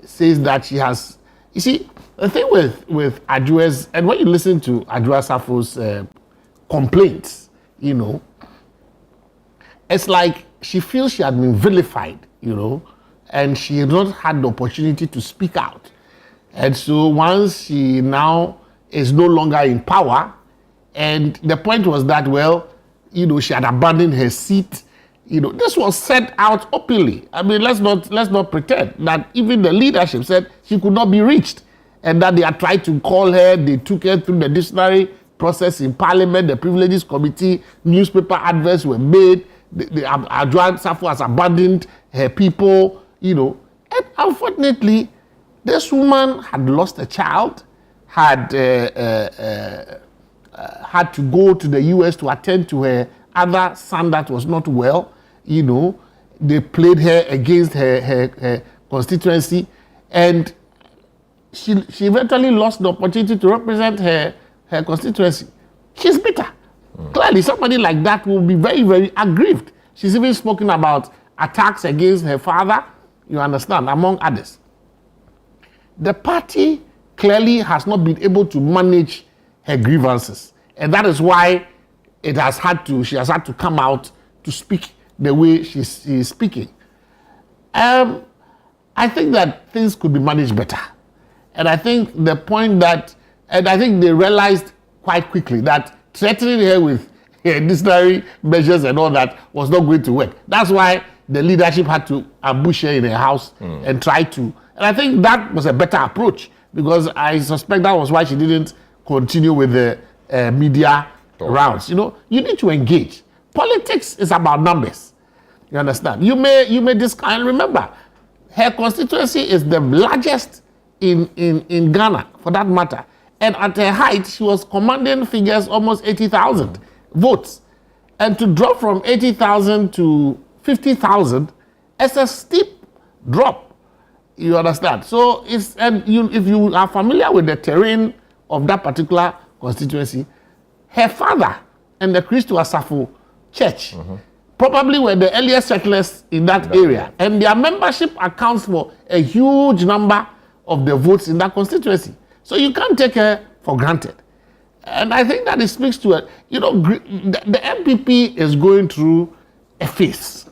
says that she has. You see, the thing with Adwoa's, and when you listen to Adwoa Safo's complaints, you know, it's like she feels she had been vilified, you know, and she has not had the opportunity to speak out. And so once she now is no longer in power, and the point was that, well, you know, she had abandoned her seat. You know, this was said out openly. I mean, let's not pretend that even the leadership said she could not be reached, and that they had tried to call her. They took her through the disciplinary process in Parliament, the Privileges Committee, newspaper adverts were made. Adwoa Safo has abandoned her people, you know. And unfortunately, this woman had lost a child, had to go to the US to attend to her other son that was not well. You know, they played her against her constituency, and she eventually lost the opportunity to represent her constituency. She's bitter. Clearly, somebody like that will be very, very aggrieved. She's even spoken about attacks against her father, you understand, among others. The party clearly has not been able to manage her grievances, and that is why she has had to come out to speak the way she is speaking. I think that things could be managed better. And I think the point that, and I think they realized quite quickly that threatening her with disciplinary measures and all that was not going to work. That's why the leadership had to ambush her in her house and try to. And I think that was a better approach, because I suspect that was why she didn't continue with the media rounds. You know, you need to engage. Politics is about numbers. You understand? You may discuss, and remember, her constituency is the largest in Ghana, for that matter. And at her height, she was commanding figures almost 80,000 votes. And to drop from 80,000 to 50,000 is a steep drop. You understand? So if you are familiar with the terrain of that particular constituency, her father and the Christopher Safo Church probably were the earliest settlers in that area. And their membership accounts for a huge number of the votes in that constituency. So you can't take her for granted. And I think that it speaks to it. You know, the NPP is going through a phase.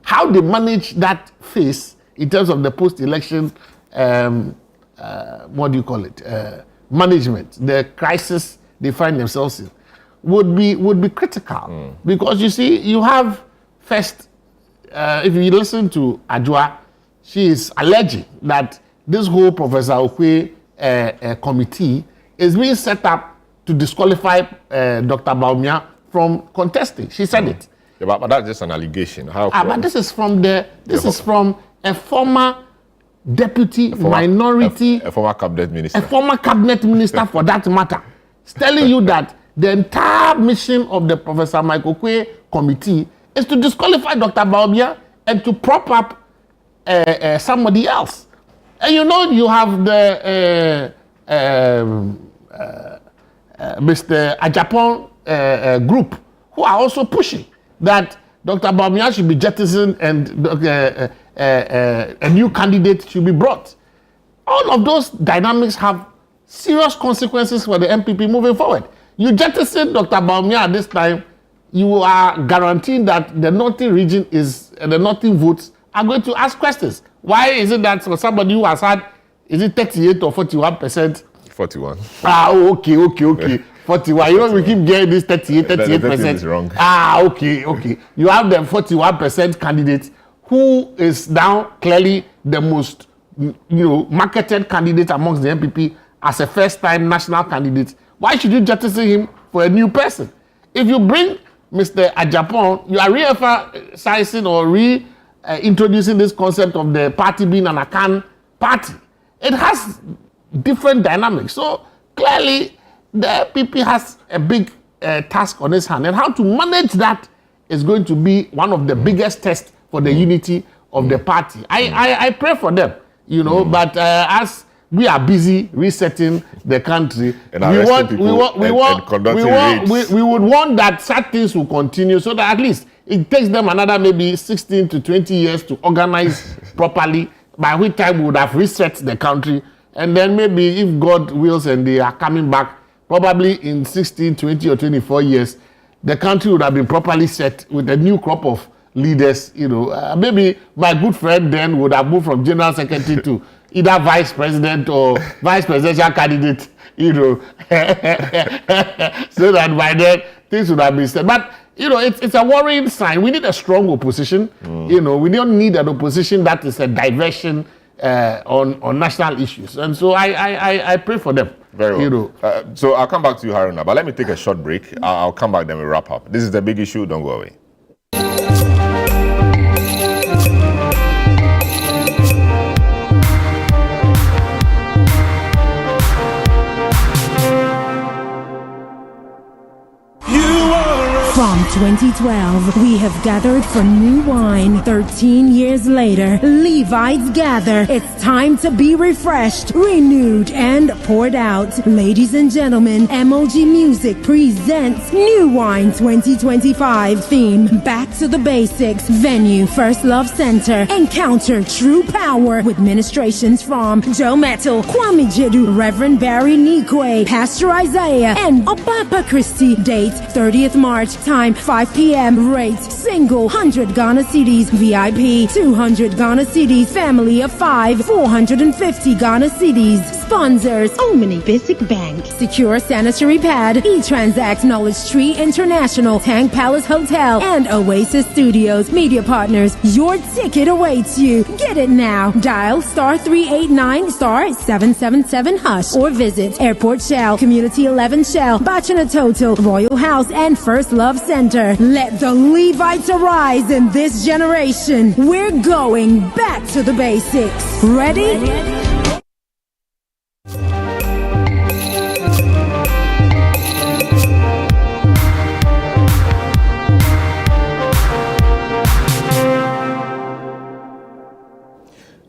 How they manage that phase in terms of the post-election, what do you call it, management, the crisis they find themselves in, would be critical. Because you see, you have first, if you listen to Adwoa, she is alleging that this whole Professor Okwe committee is being set up to disqualify Dr. Bawumia from contesting. She said it. Yeah, but that's just an allegation. But this is from a former deputy minority, a former cabinet minister, for that matter. It's telling you that the entire mission of the Professor Michael Okwe committee is to disqualify Dr. Bawumia and to prop up somebody else. And you know, you have the Mr. Ajapon group who are also pushing that Dr. Bawumia should be jettisoned and a new candidate should be brought. All of those dynamics have serious consequences for the NPP moving forward. You jettison Dr. Bawumia at this time, you are guaranteeing that the northern region the northern votes are going to ask questions. Why is it that for somebody who has had, is it 38 or 41%? 41. Okay. 41. You know, we keep getting this 38%. Is wrong. Okay. You have the 41% candidate who is now clearly the most, marketed candidate amongst the NPP as a first-time national candidate. Why should you jettison him for a new person? If you bring Mr. Ajapon, you are re-emphasizing or introducing this concept of the party being an Akan party. It has different dynamics. So clearly, the NPP has a big task on its hand, and how to manage that is going to be one of the biggest tests for the unity of the party. I pray for them, but as we are busy resetting the country. And we would want that such things will continue so that at least it takes them another maybe 16 to 20 years to organize properly, by which time we would have reset the country. And then maybe if God wills and they are coming back, probably in 16, 20 or 24 years, the country would have been properly set with a new crop of leaders. Maybe my good friend then would have moved from general secretary to either vice president or vice presidential candidate, so that by then things would have been set. But it's a worrying sign. We need a strong opposition. We don't need an opposition that is a diversion on national issues. And so I pray for them. Very well. So I'll come back to you, Haruna, but let me take a short break. I'll come back, then we wrap up. This is the big issue. Don't go away. From 2012, we have gathered for new wine. 13 years later, Levites gather. It's time to be refreshed, renewed, and poured out. Ladies and gentlemen, MOG Music presents New Wine 2025. Theme, Back to the Basics. Venue, First Love Center. Encounter true power with ministrations from Joe Metal, Kwame Jedu, Reverend Barry Nikwe, Pastor Isaiah, and Obapa Christie. Date, 30th March. Time 5 p.m. Rate single 100 Ghana cedis, VIP 200 Ghana cedis, family of 5 450 Ghana cedis. Sponsors Omni Basic Bank, Secure Sanitary Pad, eTransact, Knowledge Tree International, Tank Palace Hotel, and Oasis Studios. Media partners, your ticket awaits you. Get it now. Dial *389 *777 # or visit Airport Shell, Community 11 Shell, Bachana Total, Royal House, and First Love Center. Let the Levites arise in this generation. We're going back to the basics. Ready?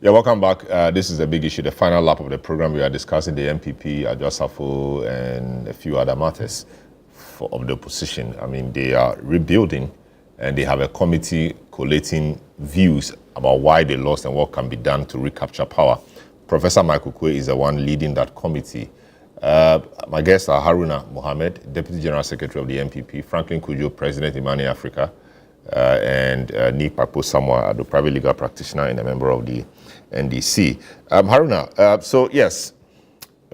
Yeah, welcome back. This is a big issue, the final lap of the program. We are discussing the NPP, Adwoa, Safo, and a few other matters of the opposition. I mean, they are rebuilding, and they have a committee collating views about why they lost and what can be done to recapture power. Professor Michael Kwe is the one leading that committee. My guests are Haruna Mohammed, Deputy General Secretary of the NPP, Franklin Kujo, President, Imani Africa, and Nick Papo Samoa, the private legal practitioner and a member of the NDC. Haruna, so yes,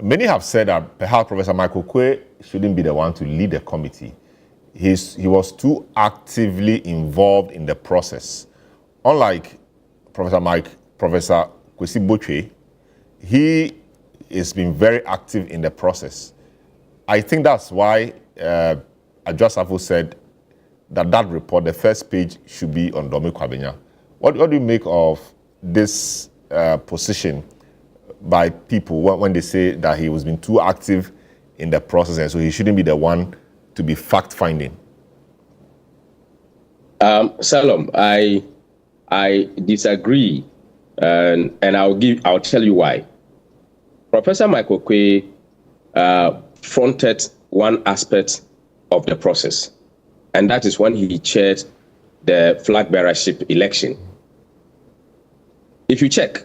many have said that perhaps Professor Michael Kwe shouldn't be the one to lead the committee. He was too actively involved in the process. Unlike Professor Kwesi Botwe, he has been very active in the process. I think that's why Adwoa Safo said that report, the first page, should be on Domi Kwabena. What do you make of this position by people when they say that he was been too active in the process and so he shouldn't be the one to be fact-finding? Salom, I disagree, and I'll tell you why. Professor Michael Kwe fronted one aspect of the process, and that is when he chaired the flag bearership election. If you check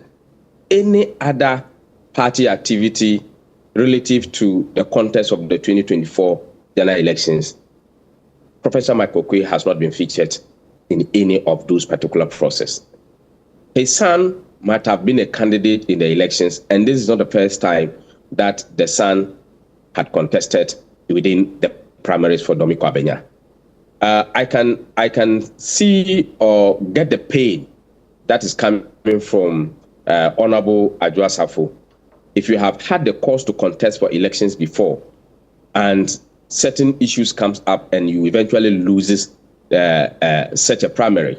any other party activity relative to the contest of the 2024 general elections, Professor Michael Kwe has not been featured in any of those particular processes. His son might have been a candidate in the elections, and this is not the first time that the son had contested within the primaries for Domi Kwabena. I can see or get the pain that is coming from Honorable Adwoa Safo. If you have had the cause to contest for elections before, and certain issues comes up and you eventually loses such a primary,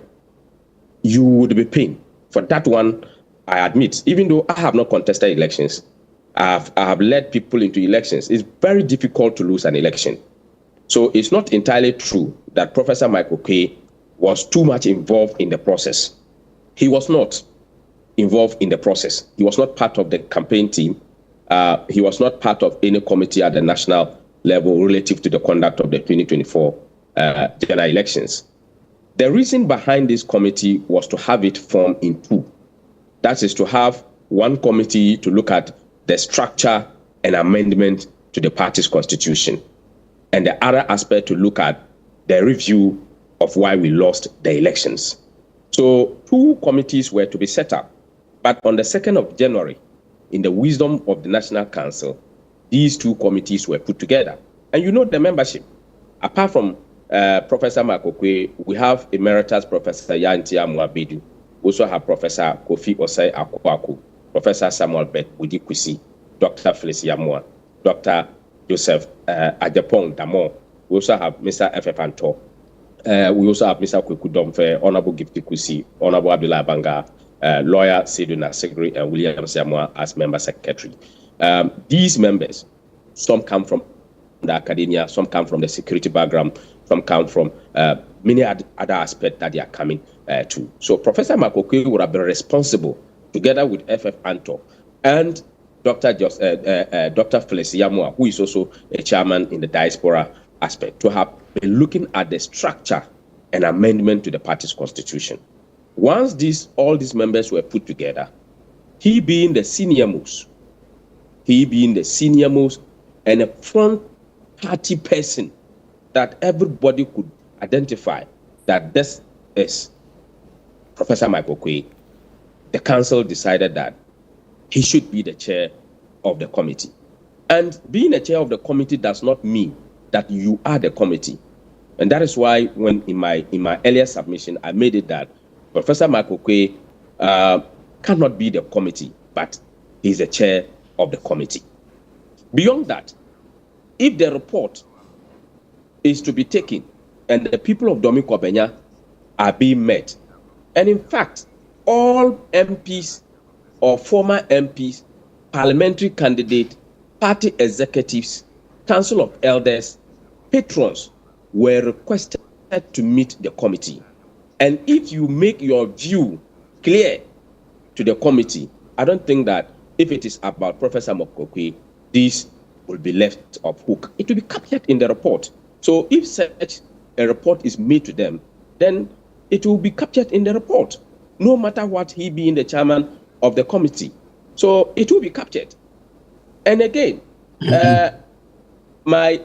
you would be pained. For that one, I admit, even though I have not contested elections, I have led people into elections. It's very difficult to lose an election. So it's not entirely true that Professor Michael Kwe was too much involved in the process. He was not involved in the process. He was not part of the campaign team. he was not part of any committee at the national level relative to the conduct of the 2024 general elections. The reason behind this committee was to have it formed in two. That is to have one committee to look at the structure and amendment to the party's constitution, and the other aspect to look at the review of why we lost the elections. So two committees were to be set up, but on the 2nd of January, in the wisdom of the National Council, these two committees were put together. And you know the membership. Apart from Professor Makokwe, we have Emeritus Professor Yantia Mwabedu. We also have Professor Kofi Osei Akwaku, Professor Samuel Bet Udikusi, Dr. Phyllis Yamua, Dr. Joseph Ajapong Damo. We also have Mr. F.F. Anto. We also have Mr. Kwekudomfe, Honorable Gifty Kusi, Honorable Abdullah Banga, lawyer Seduna Segri, and William Siamwa as member secretary. These members, some come from the academia, some come from the security background, some come from many other aspects that they are coming to. So Professor Makokwe would have been responsible, together with F.F. Anto and Dr. Phyllis Yamua, who is also a chairman in the diaspora aspect, to have been looking at the structure and amendment to the party's constitution. Once all these members were put together, he being the senior most and a front party person that everybody could identify that this is Professor Michael Quay, the council decided that he should be the chair of the committee. And being a chair of the committee does not mean that you are the committee. And that is why when in my earlier submission, I made it that Professor Michael Quay cannot be the committee, but he's the chair of the committee. Beyond that, if the report is to be taken and the people of Domi Kwabenya are being met, and in fact, all MPs or former MPs, parliamentary candidates, party executives, council of elders, patrons were requested to meet the committee. And if you make your view clear to the committee, I don't think that if it is about Professor Mokokwe, this will be left off hook. It will be captured in the report. So if such a report is made to them, then it will be captured in the report, no matter what he being the chairman of the committee. So it will be captured. And again, my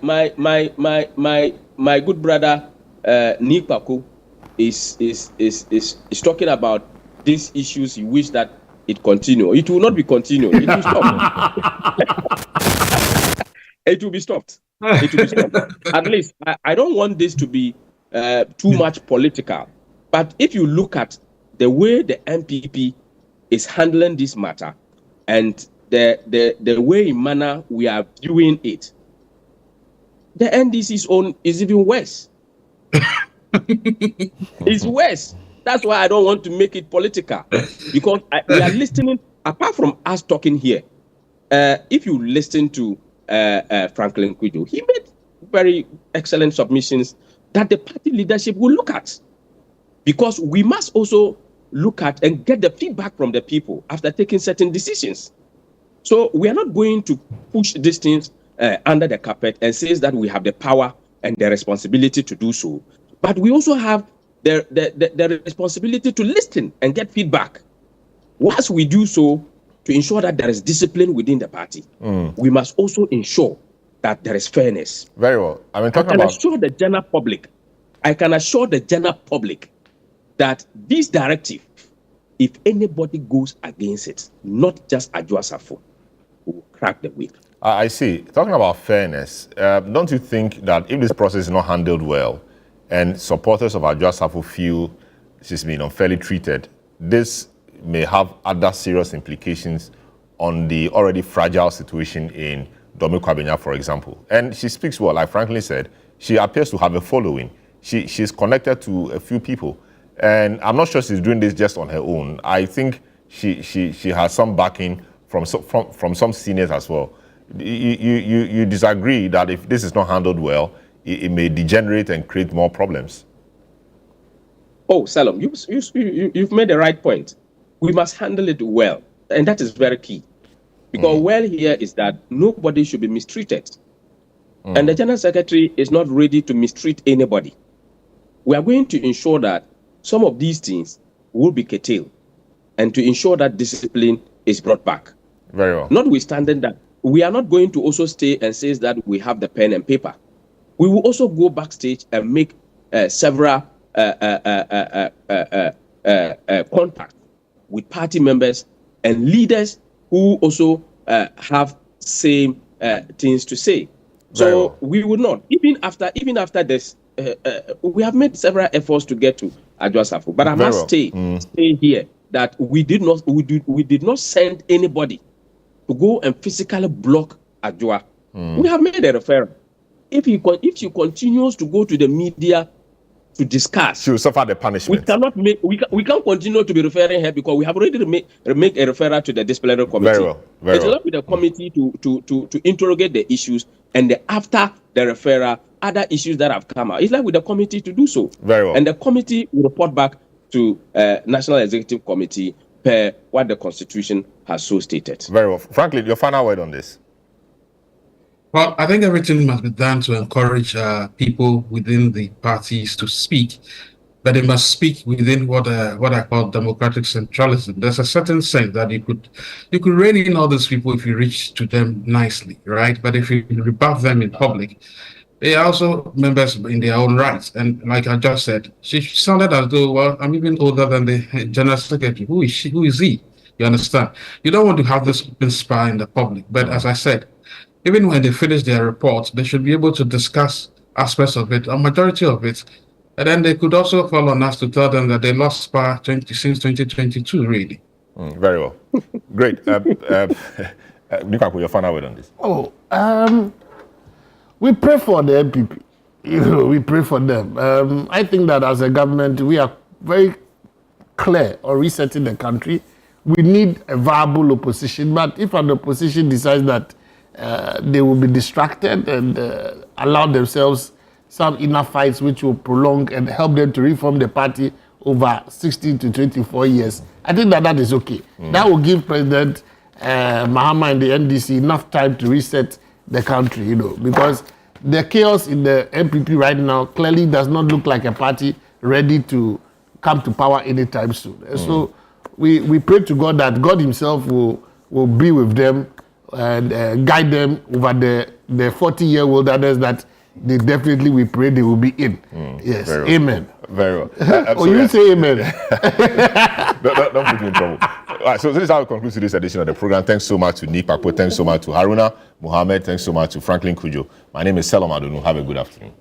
good brother Nikpaku is talking about these issues. He wish that it continue. It will not be continued. It will stop. It will be stopped. It will be stopped. At least I don't want this to be too much political. But if you look at the way the NPP is handling this matter and the way in manner we are viewing it, the NDC's own is even worse. It's worse. That's why I don't want to make it political, because we are listening. Apart from us talking here, if you listen to Franklin Kwidu, he made very excellent submissions that the party leadership will look at, because we must also look at and get the feedback from the people after taking certain decisions. So we are not going to push these things under the carpet and say that we have the power and the responsibility to do so, but we also have the responsibility to listen and get feedback. Once we do so, to ensure that there is discipline within the party, we must also ensure that there is fairness. Very well. I can assure the general public that this directive, if anybody goes against it, not just Adwoa Safo, will crack the whip. I see. Talking about fairness, don't you think that if this process is not handled well, and supporters of Adwoa Safo feel she's been unfairly treated, this may have other serious implications on the already fragile situation in Domi Kwabenya, for example? And she speaks well, like Franklin said. She appears to have a following. She's connected to a few people, and I'm not sure she's doing this just on her own. I think she has some backing from some seniors as well. You disagree that if this is not handled well, it may degenerate and create more problems? Oh, Salom, you've made the right point. We must handle it well, and that is very key. Because well here is that nobody should be mistreated. And the General Secretary is not ready to mistreat anybody. We are going to ensure that some of these things will be curtailed and to ensure that discipline is brought back. Very well. Notwithstanding that, we are not going to also stay and say that we have the pen and paper. We will also go backstage and make several contacts with party members and leaders who also have same things to say. So we would not, even after this, we have made several efforts to get to Adwoa Safo, but I must stay here that we did not send anybody to go and physically block Adwoa. We have made a referral. If she continues to go to the media to discuss, she will suffer the punishment. We can't continue to be referring her because we have already make a referral to the disciplinary committee. It's left with the committee to interrogate the issues, and after the referral, other issues that have come out, it's left with the committee to do so. Very well. And the committee will report back to National Executive Committee per what the Constitution has so stated. Very well. Franklin, your final word on this. Well, I think everything must be done to encourage people within the parties to speak, but they must speak within what I call democratic centralism. There's a certain sense that you could rein in all those people if you reach to them nicely, right? But if you rebuff them in public, they are also members in their own rights. And like I just said, she sounded as though, well, I'm even older than the General Secretary. Who is she? Who is he? You understand? You don't want to have this open spy in the public. But as I said, even when they finish their report, they should be able to discuss aspects of it, a majority of it. And then they could also call on us to tell them that they lost spar since 2022, really. Very well. Great. Nikako, your final word on this. We pray for the NPP. We pray for them. I think that as a government, we are very clear on resetting the country. We need a viable opposition. But if an opposition decides that they will be distracted and allow themselves some inner fights which will prolong and help them to reform the party over 16 to 24 years, I think that is okay. That will give President Mahama and the NDC enough time to reset the country, because the chaos in the NPP right now clearly does not look like a party ready to come to power anytime soon. So we pray to God that God himself will be with them and guide them over the 40-year wilderness that they definitely, we pray they will be in. Yes, very well. Amen. Very well. You say amen. don't put me in trouble. All right, so this is how we conclude today's edition of the program. Thanks so much to Nick Papo. Thanks so much to Haruna Muhammad. Thanks so much to Franklin Kujo. My name is Selam Adonu. Have a good afternoon.